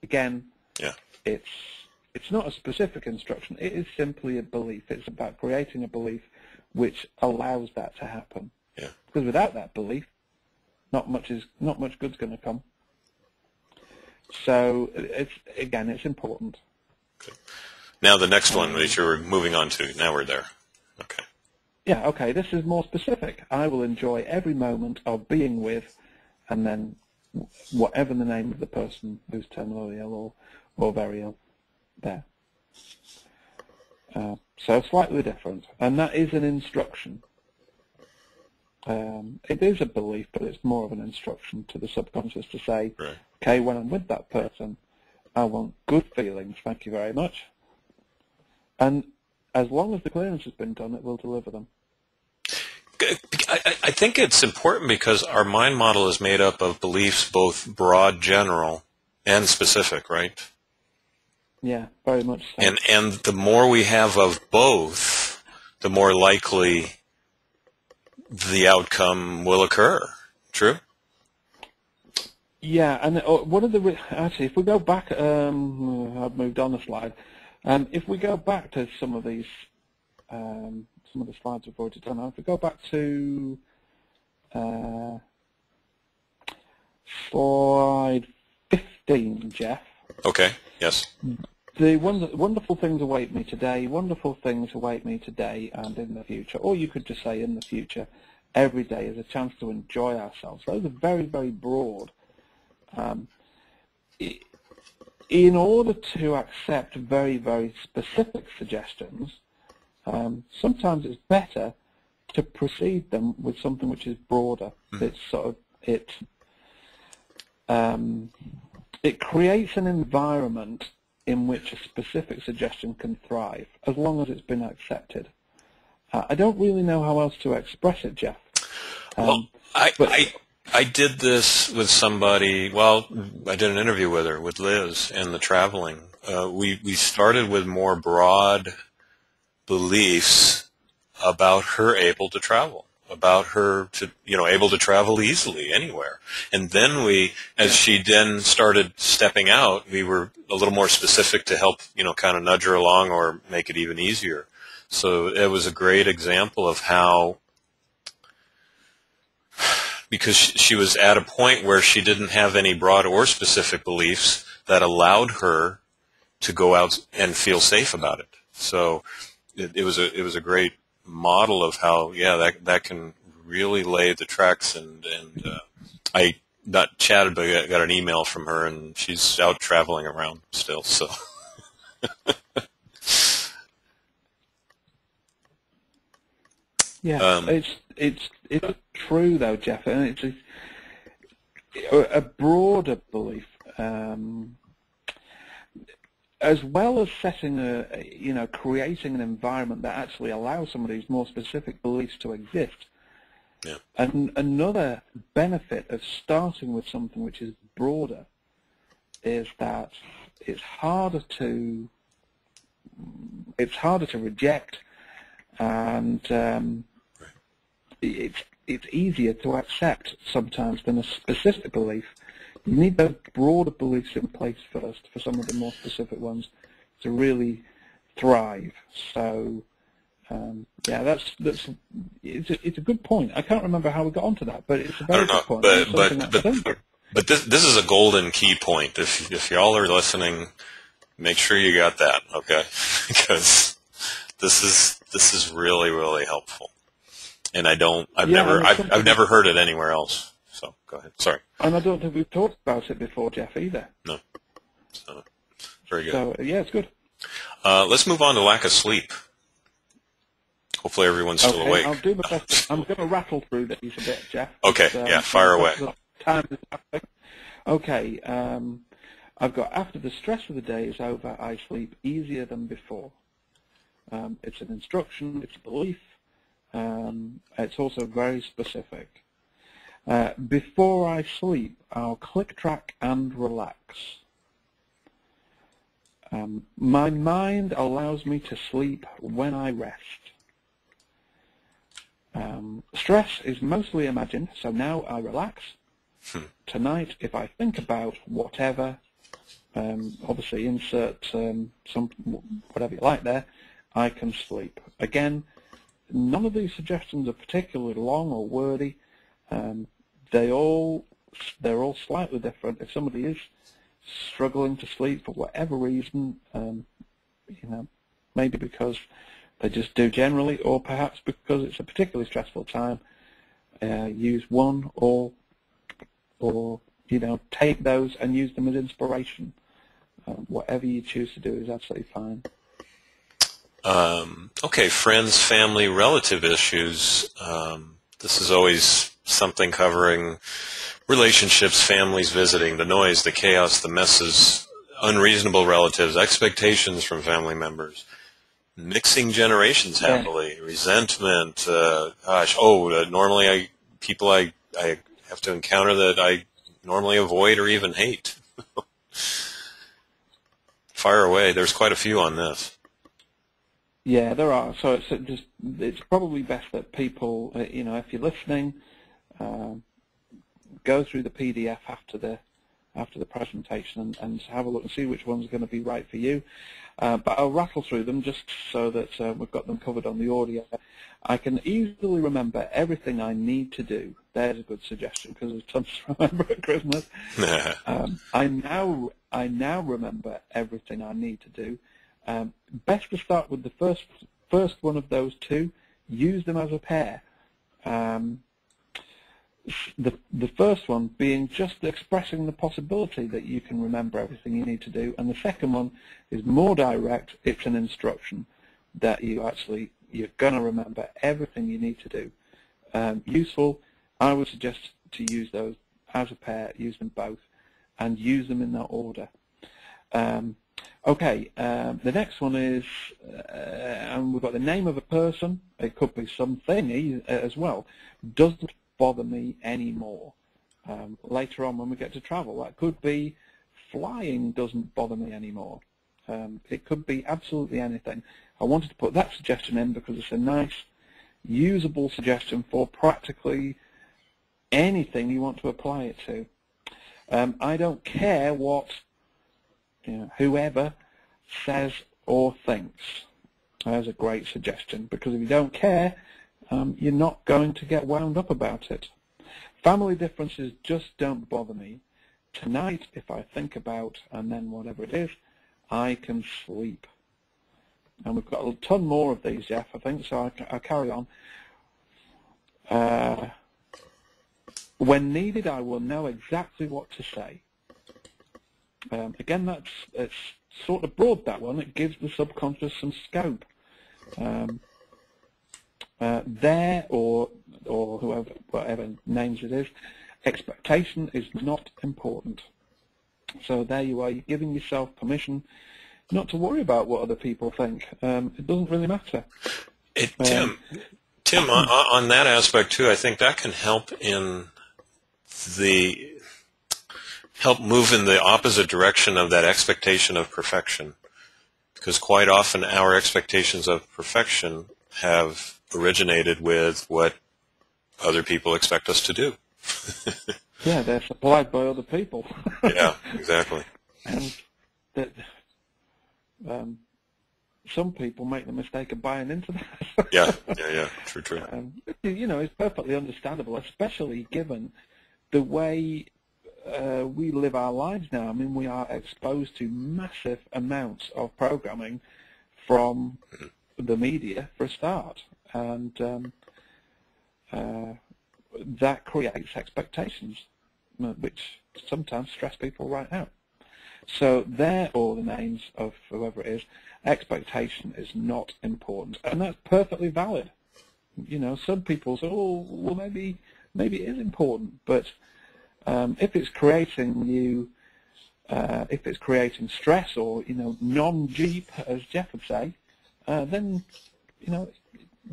Again, yeah, it's not a specific instruction. It is simply a belief. It's about creating a belief which allows that to happen. Yeah. Because without that belief, not much good's going to come. So it's important. Okay. Now the next one that you're moving on to. Now we're there. Okay. Yeah, okay, this is more specific. I will enjoy every moment of being with, and then whatever the name of the person who's terminally ill or very ill there. So slightly different. And that is an instruction. It is a belief, but it's more of an instruction to the subconscious to say, right, okay, when I'm with that person, I want good feelings, thank you very much. And as long as the clearance has been done, it will deliver them. I think it's important because our mind model is made up of beliefs, both broad, general, and specific, right? Yeah, very much so. And the more we have of both, the more likely the outcome will occur. True? Yeah, and one of the actually, if we go back, I've moved on a slide. If we go back to some of these, some of the slides we've already done, if we go back to slide 15, Jeff. Okay. Yes. The wonderful things await me today. Wonderful things await me today and in the future. Or you could just say in the future. Every day is a chance to enjoy ourselves. Those are very, very broad. In order to accept very, very specific suggestions, sometimes it's better to precede them with something which is broader. It creates an environment in which a specific suggestion can thrive, as long as it's been accepted. I don't really know how else to express it, Jeff. Well, I did this with somebody. Well, I did an interview with her, with Liz, and the traveling. We started with more broad beliefs about her able to travel, about her to able to travel easily anywhere. And then as she then started stepping out, we were a little more specific to help kind of nudge her along or make it even easier. So it was a great example of how, because she was at a point where she didn't have any broad or specific beliefs that allowed her to go out and feel safe about it. So it was a great model of how, that can really lay the tracks. And I not chatted, but I got an email from her, and she's out traveling around still. So. Yeah, it's true though, Jeff, and it's a broader belief, as well as setting creating an environment that actually allows some of these more specific beliefs to exist. Yeah. And another benefit of starting with something which is broader is that it's harder to reject, and it's easier to accept sometimes than a specific belief. You need those broader beliefs in place first for some of the more specific ones to really thrive. So it's a good point. I can't remember how we got onto that, but it's a very good point. But this is a golden key point. If y'all are listening, make sure you got that, okay? Because this this is really, really helpful. And I've Yeah, never heard it anywhere else. So go ahead. Sorry. And I don't think we've talked about it before, Jeff, either. No. So, very good. So yeah, it's good. Let's move on to lack of sleep. Hopefully everyone's still awake. I'll do my best. I'm going to rattle through these a bit, Jeff. Okay, yeah, fire away. Time is passing. Okay, I've got, after the stress of the day is over, I sleep easier than before. It's an instruction, it's a belief. It's also very specific. Before I sleep, I'll click track and relax. My mind allows me to sleep when I rest. Stress is mostly imagined, so now I relax. Tonight, if I think about whatever, obviously insert some whatever you like there, I can sleep. Again, none of these suggestions are particularly long or wordy. They're all slightly different. If somebody is struggling to sleep for whatever reason, maybe because they just do generally, or perhaps because it's a particularly stressful time, use one or take those and use them as inspiration. Whatever you choose to do is absolutely fine. Okay, friends, family, relative issues. This is always something covering relationships, families visiting, the noise, the chaos, the messes, unreasonable relatives, expectations from family members, mixing generations happily, resentment. Normally people I have to encounter that I normally avoid or even hate. Fire away. There's quite a few on this. Yeah, there are. So it's probably best that people, if you're listening, go through the PDF after the presentation and have a look and see which one's going to be right for you. But I'll rattle through them just so that we've got them covered on the audio. I can easily remember everything I need to do. There's a good suggestion because there's tons to remember at Christmas. I now remember everything I need to do. Best to start with the first one of those two. Use them as a pair. The first one being just expressing the possibility that you can remember everything you need to do, and the second one is more direct. It's an instruction that you're going to remember everything you need to do. Useful. I would suggest to use those as a pair. Use them both, and use them in that order. Okay, the next one is, and we've got the name of a person. It could be something as well. Doesn't bother me anymore. Later on when we get to travel, that could be flying doesn't bother me anymore. It could be absolutely anything. I wanted to put that suggestion in because it's a nice, usable suggestion for practically anything you want to apply it to. I don't care what whoever says or thinks. That's a great suggestion, because if you don't care, you're not going to get wound up about it. Family differences just don't bother me. Tonight, if I think about, and then whatever it is, I can sleep. And we've got a ton more of these, Jeff, I think, so I'll carry on. When needed, I will know exactly what to say. Again, it's sort of broad, that one. It gives the subconscious some scope. There, or whatever names it is, expectation is not important. So there you are. You're giving yourself permission not to worry about what other people think. It doesn't really matter. Tim, on that aspect too, I think that can help move in the opposite direction of that expectation of perfection, because quite often our expectations of perfection have originated with what other people expect us to do. Yeah, they're supplied by other people. Yeah, exactly. And that some people make the mistake of buying into that. Yeah, true. It's perfectly understandable, especially given the way we live our lives now. I mean, we are exposed to massive amounts of programming from the media for a start, and that creates expectations, which sometimes stress people right out. So therefore, the names of whoever it is, expectation is not important, and that's perfectly valid. You know, some people say, "Oh, well, maybe it is important," but if it's creating if it's creating stress or non-Jeep, as Jeff would say, then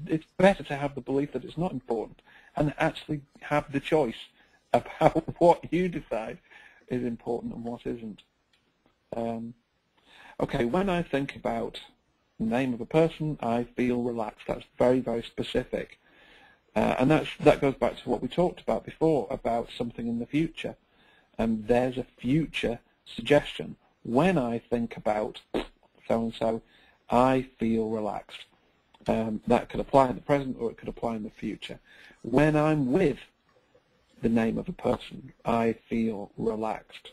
it's better to have the belief that it's not important and actually have the choice about what you decide is important and what isn't. Okay, when I think about the name of a person, I feel relaxed. That's very, very specific. And that goes back to what we talked about before, about something in the future. And there's a future suggestion. When I think about so-and-so, I feel relaxed. That could apply in the present or it could apply in the future. When I'm with the name of a person, I feel relaxed.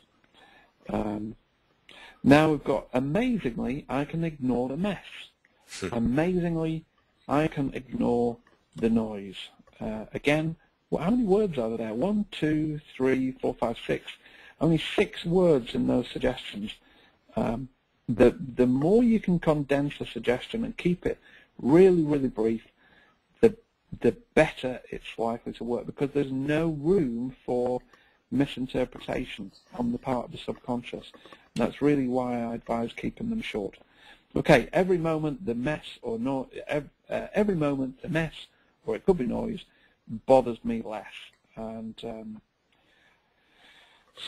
Now we've got, amazingly, I can ignore the mess. Amazingly, I can ignore the noise. Again, how many words are there? 1, 2, 3, 4, 5, 6. Only 6 words in those suggestions. The more you can condense a suggestion and keep it really, really brief, the better it's likely to work, because there's no room for misinterpretation on the part of the subconscious. And that's really why I advise keeping them short. Okay, every moment the mess or no, every moment the mess, or it could be noise, bothers me less. And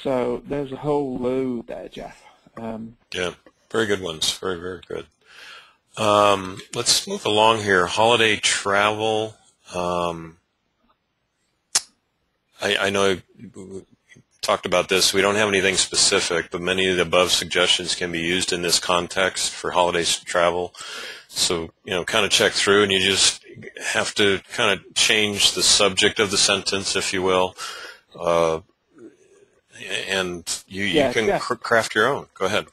so there's a whole load there, Jeff. Yeah, very good ones. Very, very good. Let's move along here. Holiday travel. I know we talked about this. We don't have anything specific, but many of the above suggestions can be used in this context for holiday travel. So, kind of check through, and you just have to kind of change the subject of the sentence, if you will, and you can craft your own. Go ahead.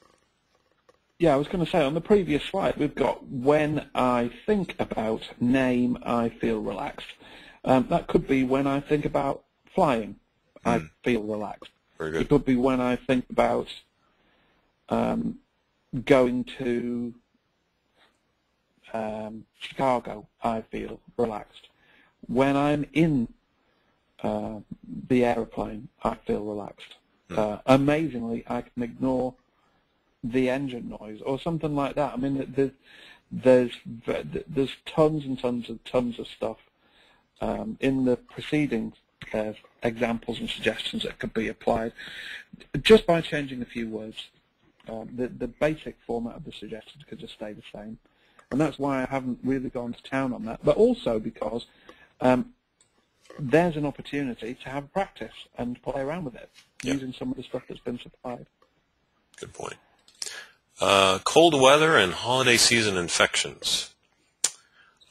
Yeah, I was going to say, on the previous slide, we've got when I think about name, I feel relaxed. That could be when I think about flying, I feel relaxed. Very good. It could be when I think about going to Chicago, I feel relaxed. When I'm in the aeroplane, I feel relaxed. Amazingly, I can ignore the engine noise or something like that. I mean, there's tons and tons of stuff in the preceding examples and suggestions that could be applied just by changing a few words. The basic format of the suggestions could just stay the same, and that's why I haven't really gone to town on that. But also because there's an opportunity to have practice and play around with it using some of the stuff that's been supplied. Good point. Cold weather and holiday season infections.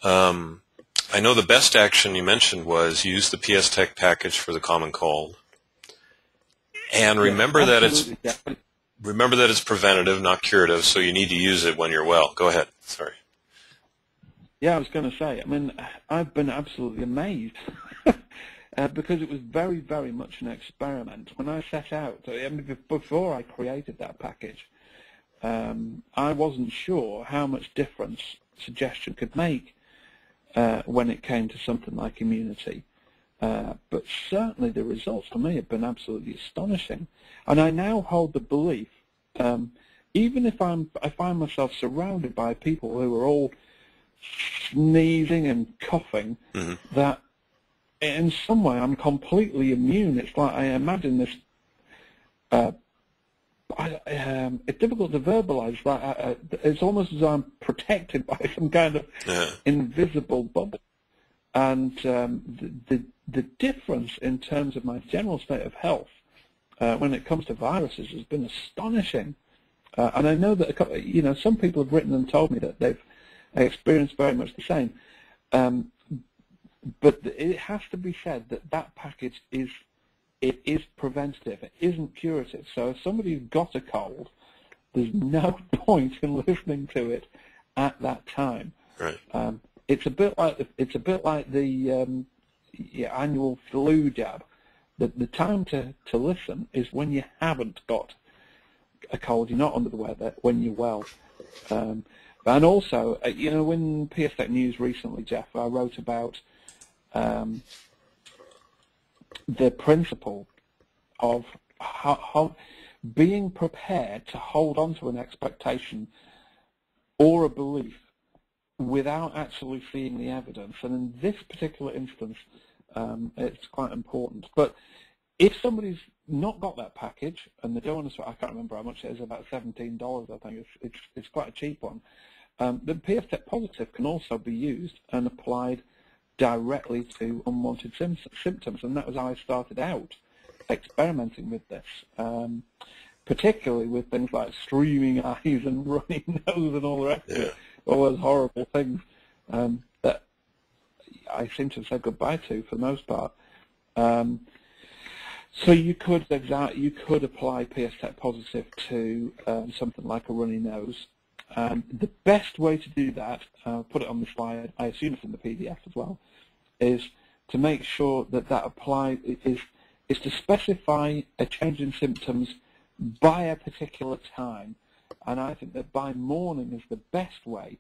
I know the best action you mentioned was use the PSTEC package for the common cold, and remember that it's preventative, not curative. So you need to use it when you're well. Go ahead. Sorry. Yeah, I was going to say. I mean, I've been absolutely amazed because it was very, very much an experiment. When I set out, I mean, before I created that package, I wasn't sure how much difference suggestion could make when it came to something like immunity. But certainly the results for me have been absolutely astonishing. And I now hold the belief, even if I find myself surrounded by people who are all sneezing and coughing, that in some way I'm completely immune. It's like I imagine this it's difficult to verbalize. It's almost as though I'm protected by some kind of invisible bubble. And the difference in terms of my general state of health when it comes to viruses has been astonishing. And I know that some people have written and told me that they've experienced very much the same. But it has to be said that package is preventative. It isn't curative. So if somebody's got a cold, there's no point in listening to it at that time. Right. It's a bit like the annual flu jab. The time to listen is when you haven't got a cold, you're not under the weather, when you're well. And also, in PSTEC News recently, Jeff, I wrote about the principle of how being prepared to hold on to an expectation or a belief without actually seeing the evidence. And in this particular instance, it's quite important. But if somebody's not got that package and they don't want to, I can't remember how much it is, about $17, I think. It's quite a cheap one. The PSTEC Positive can also be used and applied directly to unwanted symptoms, and that was how I started out experimenting with this, particularly with things like streaming eyes and running nose and all the rest of it, all those horrible things that I seem to have said goodbye to for the most part. So you could apply PSTEC Positive to something like a runny nose. The best way to do that, I'll put it on the slide, I assume it's in the PDF as well, is to make sure that applies is to specify a change in symptoms by a particular time. And I think that by morning is the best way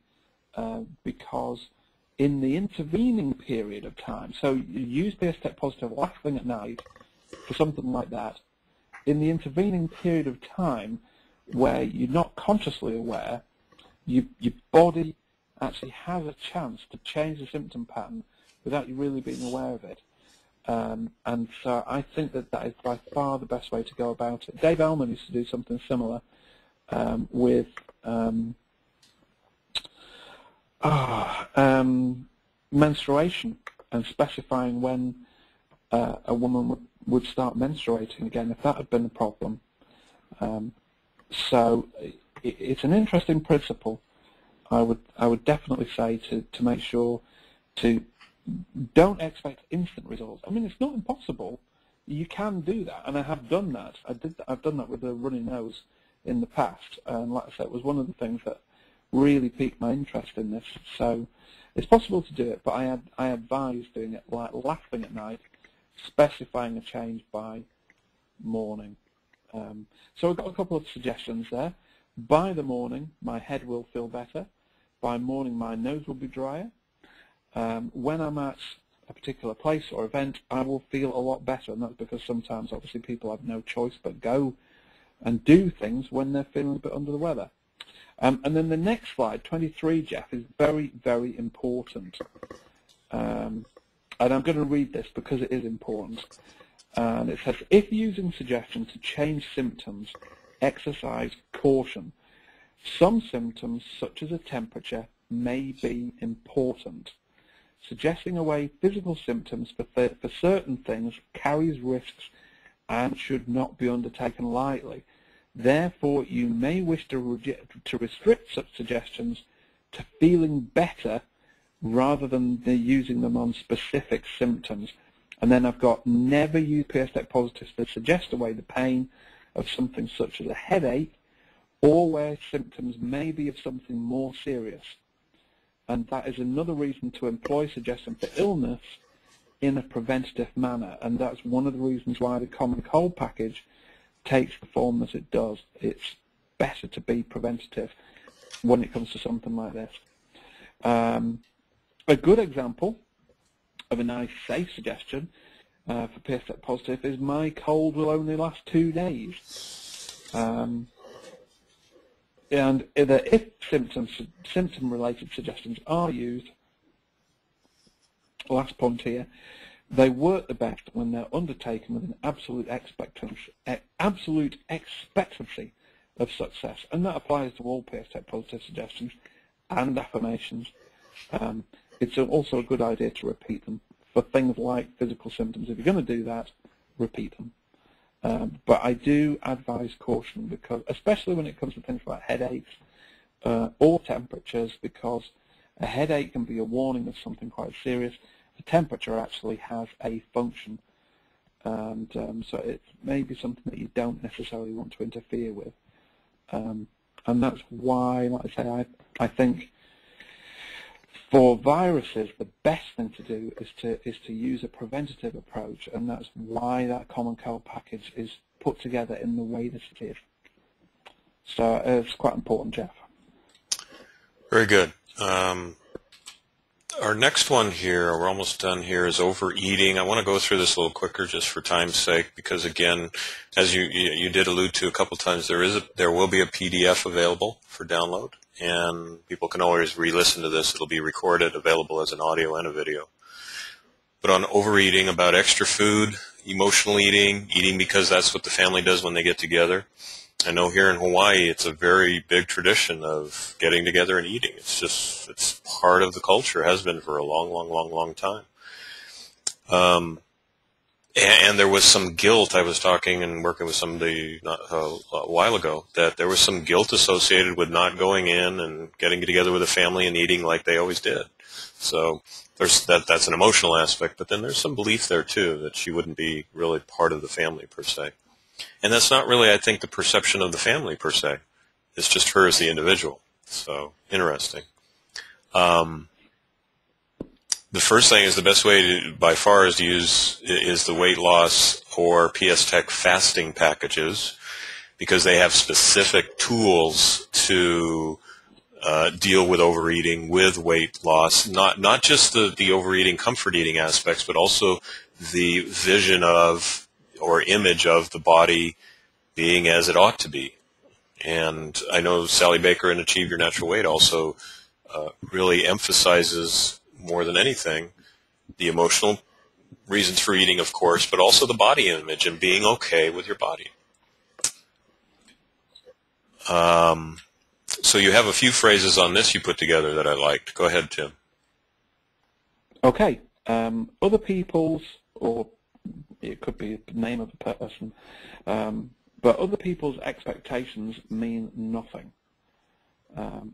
because in the intervening period of time, so you use PSTEC Positive last thing at night for something like that, in the intervening period of time where you're not consciously aware, your body actually has a chance to change the symptom pattern without you really being aware of it. And so I think that is by far the best way to go about it. Dave Ellman used to do something similar with menstruation and specifying when a woman would start menstruating again if that had been a problem. So it's an interesting principle. I would definitely say to make sure to don't expect instant results. I mean, it's not impossible. You can do that, and I have done that. I've done that with a runny nose in the past, and like I said, it was one of the things that really piqued my interest in this. So it's possible to do it, but I advise doing it like last thing at night, specifying a change by morning. So I've got a couple of suggestions there. By the morning, my head will feel better. By morning, my nose will be drier. When I'm at a particular place or event, I will feel a lot better, and that's because sometimes, obviously, people have no choice but go and do things when they're feeling a bit under the weather. And then the next slide, 23, Jeff, is very, very important. And I'm going to read this because it is important. And it says, if using suggestions to change symptoms, exercise caution. Some symptoms, such as a temperature, may be important. Suggesting away physical symptoms for certain things carries risks and should not be undertaken lightly. Therefore, you may wish to restrict such suggestions to feeling better rather than using them on specific symptoms. And then I've got never use PSTEC Positives to suggest away the pain of something such as a headache or where symptoms may be of something more serious. And that is another reason to employ suggestion for illness in a preventative manner. And that's one of the reasons why the common cold package takes the form that it does. It's better to be preventative when it comes to something like this. A good example of a nice, safe suggestion for PSTEC Positive is my cold will only last 2 days. And if symptom-related suggestions are used, last point here, they work the best when they're undertaken with an absolute expectancy of success, and that applies to all PSTEC Positive suggestions and affirmations. It's also a good idea to repeat them for things like physical symptoms. If you're going to do that, repeat them. But I do advise caution, because, especially when it comes to things like headaches or temperatures, because a headache can be a warning of something quite serious. The temperature actually has a function, and so it may be something that you don't necessarily want to interfere with. And that's why, like I say, I think For viruses, the best thing to do is to use a preventative approach, and that's why that common cold package is put together in the way that it is. So it's quite important, Jeff. Very good. Our next one here, we're almost done here, is overeating. I want to go through this a little quicker just for time's sake, because again, as you did allude to a couple times, there will be a PDF available for download, and people can always re-listen to this. It'll be recorded, available as an audio and a video. But on overeating, about extra food, emotional eating, eating because that's what the family does when they get together. I know here in Hawaii, it's a very big tradition of getting together and eating. It's part of the culture, has been for a long time. And there was some guilt. I was talking and working with somebody a while ago that there was some guilt associated with not going in and getting together with a family and eating like they always did. So that's an emotional aspect, but then there's some belief there too that she wouldn't be really part of the family per se. And that's not really, I think, the perception of the family per se. It's just her as the individual. So, interesting. The first thing is the best way to, by far, is to use is the weight loss or PSTEC fasting packages, because they have specific tools to deal with overeating, with weight loss, not just the overeating, comfort eating aspects, but also the vision of or image of the body being as it ought to be. And I know Sally Baker in Achieve Your Natural Weight also really emphasizes more than anything the emotional reasons for eating, of course, but also the body image and being okay with your body. So you have a few phrases on this you put together that I liked. Go ahead, Tim. Okay. Other people's, or it could be the name of a person, but other people's expectations mean nothing.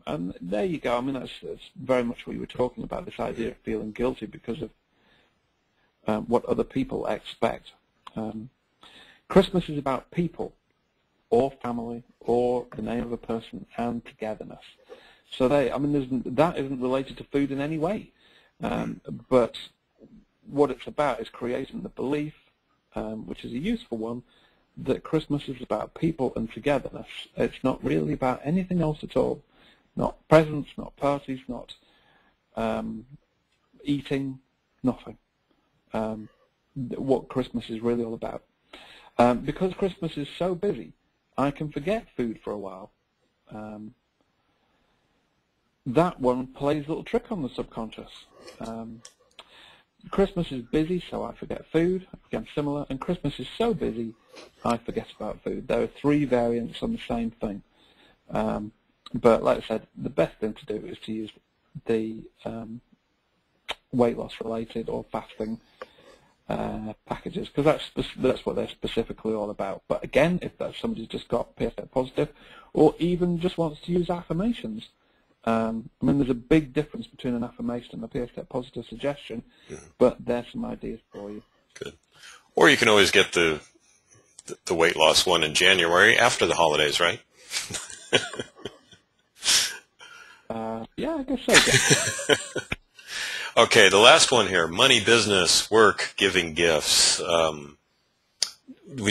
And there you go. I mean, that's very much what you were talking about, this idea of feeling guilty because of what other people expect. Christmas is about people, or family, or the name of a person, and togetherness. So that isn't related to food in any way. But what it's about is creating the belief, which is a useful one, that Christmas is about people and togetherness. It's not really about anything else at all. Not presents, not parties, not eating, nothing. What Christmas is really all about. Because Christmas is so busy, I can forget food for a while. That one plays a little trick on the subconscious. Christmas is busy, so I forget food. Again, similar. And Christmas is so busy, I forget about food. There are three variants on the same thing. But like I said, the best thing to do is to use the weight loss related or fasting packages, because that's what they're specifically all about. But again, if that's somebody's just got PSTEC positive, or even just wants to use affirmations, I mean, there's a big difference between an affirmation and a PSTEC positive suggestion, but there's some ideas for you. Good. Or you can always get the weight loss one in January after the holidays, right? Yeah, I guess so. Okay, the last one here: money, business, work, giving gifts. You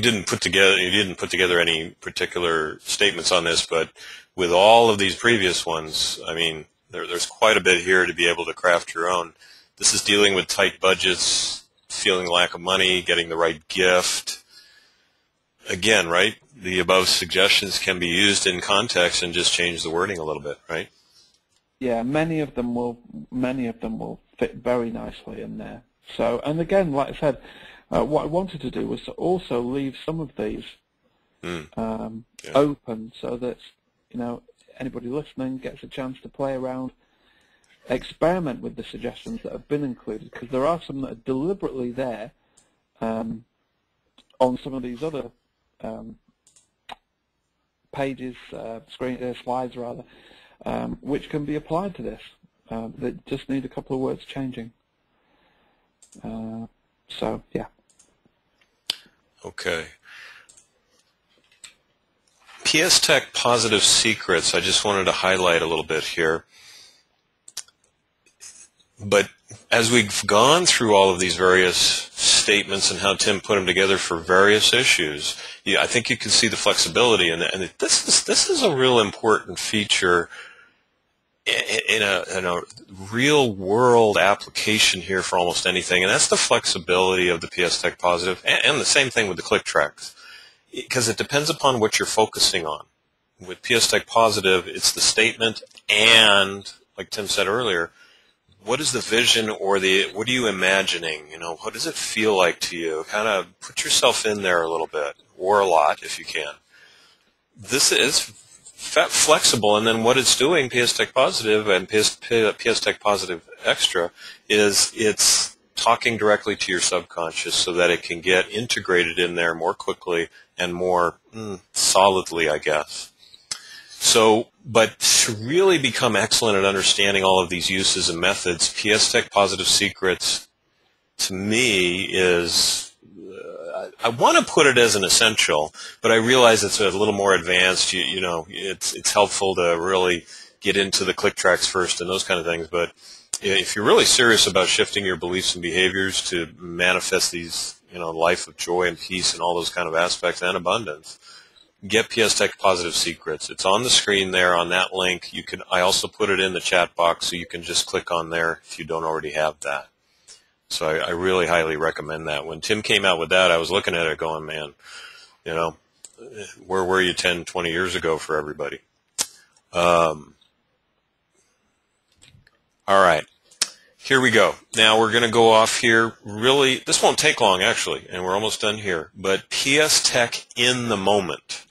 didn't put together any particular statements on this, but with all of these previous ones, I mean, there's quite a bit here to be able to craft your own. This is dealing with tight budgets, feeling lack of money, getting the right gift. Again, right? The above suggestions can be used in context and just change the wording a little bit, right? Yeah, many of them will fit very nicely in there. So, and again, like I said, what I wanted to do was to also leave some of these open, so that anybody listening gets a chance to play around, experiment with the suggestions that have been included, because there are some that are deliberately there on some of these other pages, slides rather, which can be applied to this. That just need a couple of words changing. So, yeah. Okay. PSTEC positive secrets, I just wanted to highlight a little bit here. But as we've gone through all of these various statements and how Tim put them together for various issues, I think you can see the flexibility, and this is a real important feature in a real world application here for almost anything, and that's the flexibility of the PSTEC positive, and the same thing with the click tracks, because it depends upon what you're focusing on. With PSTEC positive, it's the statement, and like Tim said earlier, what is the vision, or what are you imagining? What does it feel like to you? Kind of put yourself in there a little bit, or a lot if you can. This is flexible, and then what it's doing, PSTEC positive and PSTEC positive extra, is it's talking directly to your subconscious so that it can get integrated in there more quickly and more solidly, I guess. So, but to really become excellent at understanding all of these uses and methods, PSTEC Positive Secrets, to me, is, I want to put it as an essential, but I realize it's a little more advanced. It's helpful to really get into the click tracks first and those kind of things. But if you're really serious about shifting your beliefs and behaviors to manifest these, life of joy and peace and all those kind of aspects and abundance, get PSTEC Positive Secrets. It's on the screen there on that link. I also put it in the chat box, so you can just click on there if you don't already have that. So I really highly recommend that. When Tim came out with that, I was looking at it going, man, where were you 10, 20 years ago for everybody? All right. Here we go. Now we're going to go off here. Really, this won't take long, actually, and we're almost done here. But PSTEC in the moment.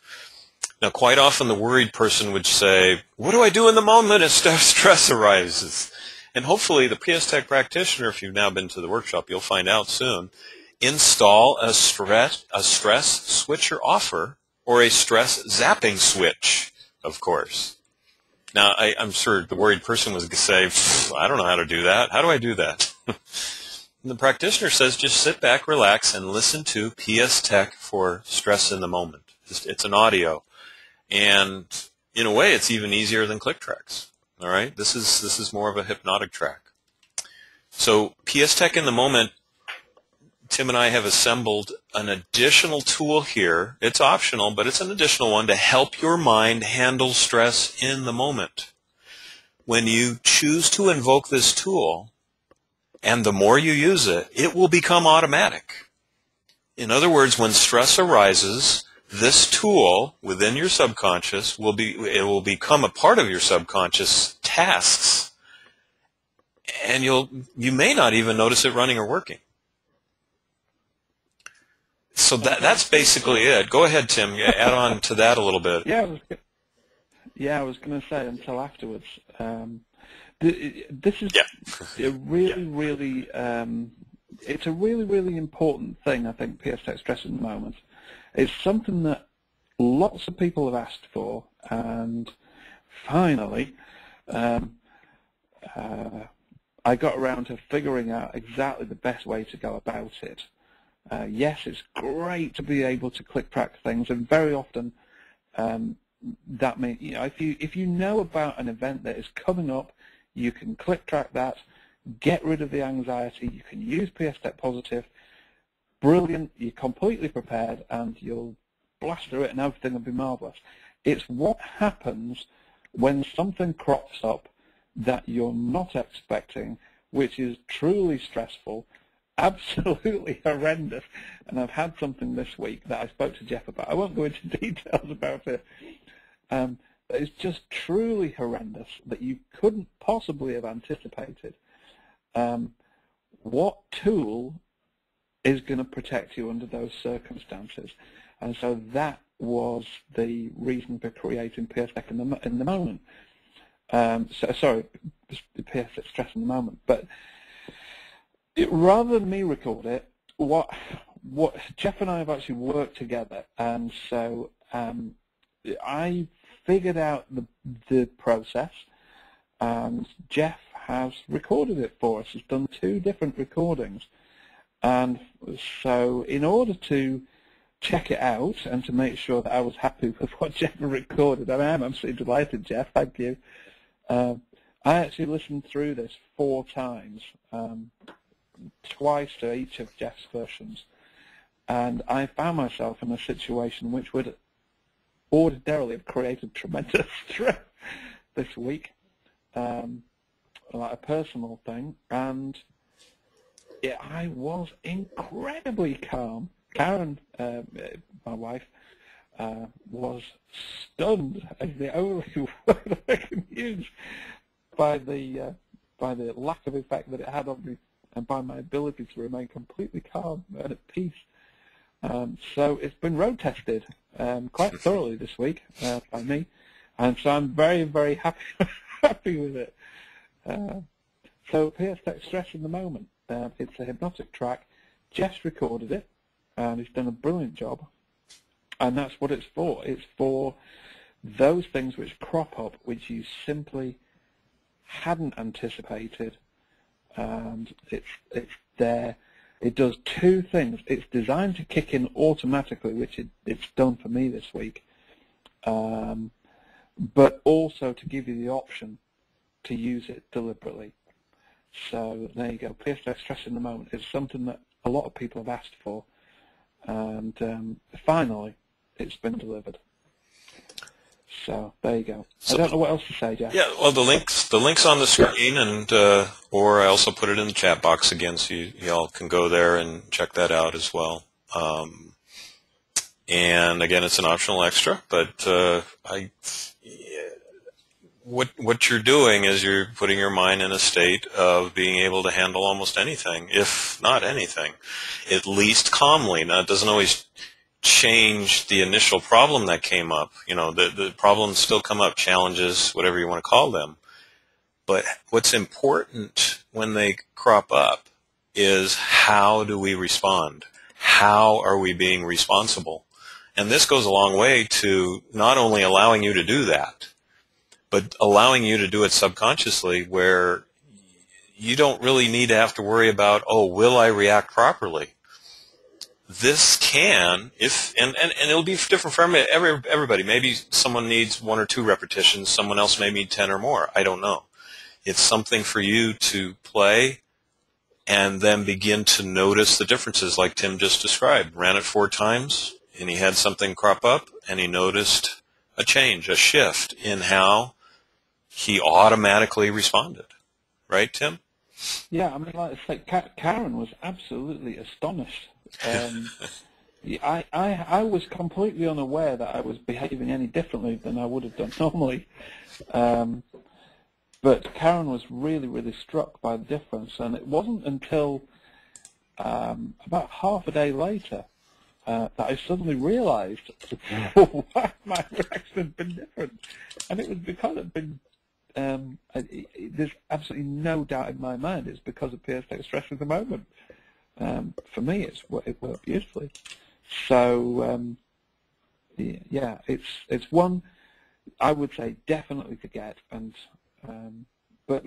Now, quite often the worried person would say, what do I do in the moment if stress arises? And hopefully the PSTEC practitioner, if you've now been to the workshop, you'll find out soon, install a stress switcher offer or a stress zapping switch, of course. Now, I'm sure the worried person was going to say, I don't know how to do that. How do I do that? And the practitioner says, just sit back, relax, and listen to PSTEC for stress in the moment. It's an audio. And in a way, it's even easier than click tracks. All right? This is more of a hypnotic track. So PSTEC in the moment, Tim and I have assembled an additional tool here. It's optional, but it's an additional one to help your mind handle stress in the moment. When you choose to invoke this tool, and the more you use it, it will become automatic. In other words, when stress arises, this tool within your subconscious will become a part of your subconscious tasks, and you may not even notice it running or working. So that's basically it. Go ahead, Tim. Add on to that a little bit. I was going to say until afterwards. This is a really, it's a really important thing, I think, PSTEC stress in the moment. It's something that lots of people have asked for, and finally, I got around to figuring out exactly the best way to go about it. Yes, it's great to be able to click track things, and very often that means, if you know about an event that is coming up, you can click track that, get rid of the anxiety. You can use PSTEC positive. Brilliant. You're completely prepared, and you'll blast through it, and everything will be marvelous. It's what happens when something crops up that you're not expecting, which is truly stressful, absolutely horrendous. And I've had something this week that I spoke to Jeff about. I won't go into details about it. But it's just truly horrendous that you couldn't possibly have anticipated. What tool is going to protect you under those circumstances? And so that was the reason for creating PSTEC in the moment. Sorry, PSTEC stress in the moment. But rather than me record it, what Jeff and I have actually worked together, and so I figured out the process, and Jeff has recorded it for us. He's done 2 different recordings, and so in order to check it out and to make sure that I was happy with what Jeff had recorded, and I am absolutely delighted, Jeff, thank you. I actually listened through this 4 times, twice to each of Jeff's versions, and I found myself in a situation which would ordinarily have created tremendous stress this week, like a personal thing, and I was incredibly calm. Karen, my wife, was stunned, as the only word I can use, by the lack of effect that it had on me, and by my ability to remain completely calm and at peace. So it's been road tested quite thoroughly this week by me, and so I'm very, very happy with it. So PSTEC Stress in the Moment. It's a hypnotic track. Jeff's recorded it, and he's done a brilliant job. And that's what it's for. It's for those things which crop up, which you simply hadn't anticipated, and it's there. It does 2 things. It's designed to kick in automatically, which it's done for me this week, but also to give you the option to use it deliberately. So there you go. PSTEC Stress in the Moment is something that a lot of people have asked for, and finally it's been delivered. So there you go. So, I don't know what else to say, Jeff. Yeah, well, the link's on the screen, and or I also put it in the chat box again, so you all can go there and check that out as well. And again, it's an optional extra, but what you're doing is you're putting your mind in a state of being able to handle almost anything, if not anything, at least calmly. Now, it doesn't always change the initial problem that came up. You know, the problems still come up, challenges, whatever you want to call them. But what's important when they crop up is, how do we respond? How are we being responsible? And this goes a long way to not only allowing you to do that, but allowing you to do it subconsciously, where you don't really need to have to worry about, oh, will I react properly? This can, and it'll be different for everybody. Maybe someone needs 1 or 2 repetitions, someone else may need 10 or more. I don't know. It's something for you to play and then begin to notice the differences, like Tim just described. Ran it 4 times, and he had something crop up, and he noticed a change, a shift in how he automatically responded. Right, Tim? Yeah, I mean, like I say, Karen was absolutely astonished. I was completely unaware that I was behaving any differently than I would have done normally. But Karen was really, really struck by the difference, and it wasn't until about half a day later that I suddenly realized why my reaction had been different. And it was because it had been, there's absolutely no doubt in my mind it's because of PSTEC Stress in the Moment. For me, it worked beautifully. So, yeah, it's one I would say definitely to get, and but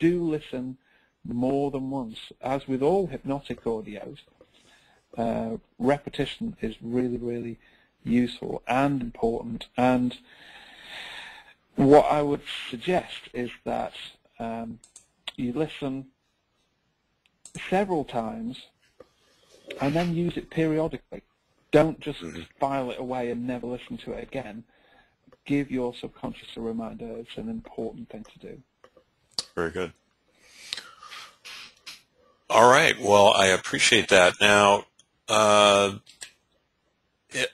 do listen more than once. As with all hypnotic audios, repetition is really, really useful and important. And what I would suggest is that you listen several times and then use it periodically. Don't just file it away and never listen to it again. Give your subconscious a reminder. It's an important thing to do. Very good. All right. Well, I appreciate that. Now,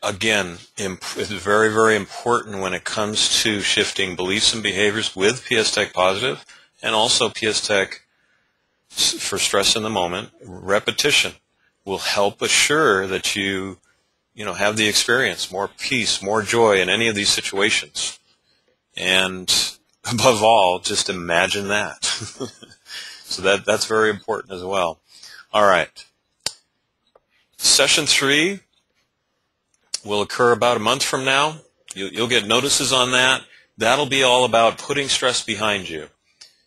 again, it's very, very important when it comes to shifting beliefs and behaviors with PSTEC Positive, and also PSTEC for Stress in the Moment. Repetition will help assure that you have the experience, more peace, more joy in any of these situations. And above all, just imagine that. So that's very important as well. All right. Session 3 will occur about a month from now. You'll get notices on that. That'll be all about putting stress behind you.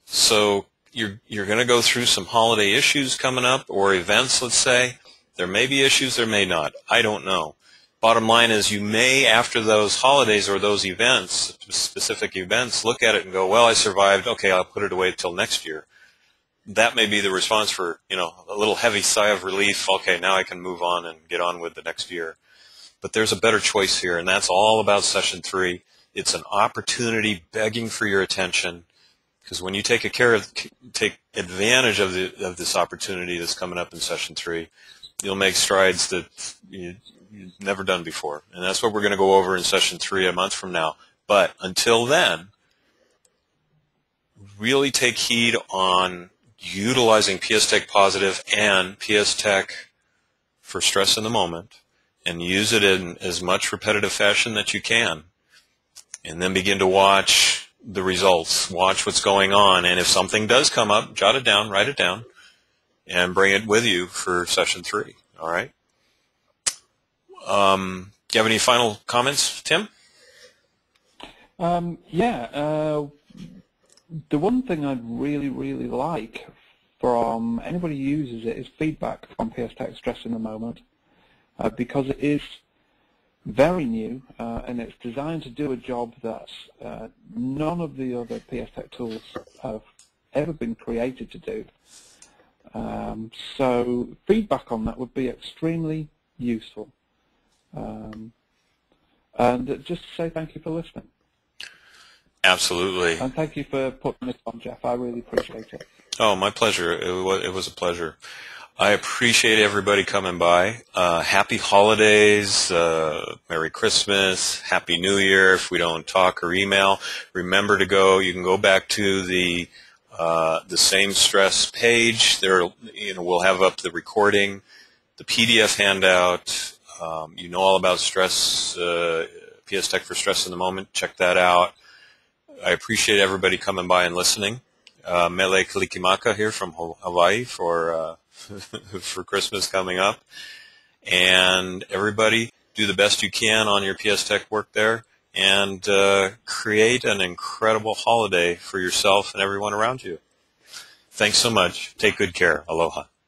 So you're going to go through some holiday issues coming up, or events, let's say. There may be issues, there may not. I don't know. bottom line is you may, after those holidays or those events, specific events, look at it and go, well, I survived. Okay, I'll put it away till next year. That may be the response for, a little heavy sigh of relief. Okay, now I can move on and get on with the next year. But there's a better choice here, and that's all about session 3. It's an opportunity begging for your attention, because when you take advantage of this opportunity that's coming up in session 3, you'll make strides that you've never done before. And that's what we're going to go over in session 3 a month from now. But until then, really take heed on utilizing PSTEC Positive and PSTEC for stress in the moment, and use it in as much repetitive fashion that you can. And then begin to watch the results, watch what's going on. And if something does come up, jot it down, write it down, and bring it with you for session 3. All right? Do you have any final comments, Tim? The one thing I'd really, really like from anybody who uses it is feedback from PSTEC Stress in the Moment, because it is very new and it's designed to do a job that none of the other PSTEC tools have ever been created to do. So feedback on that would be extremely useful. And just to say thank you for listening. Absolutely. And thank you for putting this on, Jeff. I really appreciate it. Oh, my pleasure. It was a pleasure. I appreciate everybody coming by. Happy holidays, Merry Christmas, Happy New Year. If we don't talk or email, remember to go. You can go back to the same stress page. There, we'll have up the recording, the PDF handout. You know all about stress, PSTEC for Stress in the Moment. Check that out. I appreciate everybody coming by and listening. Mele Kalikimaka here from Hawaii for Christmas coming up. And everybody, do the best you can on your PSTEC work there, and create an incredible holiday for yourself and everyone around you. Thanks so much. Take good care. Aloha.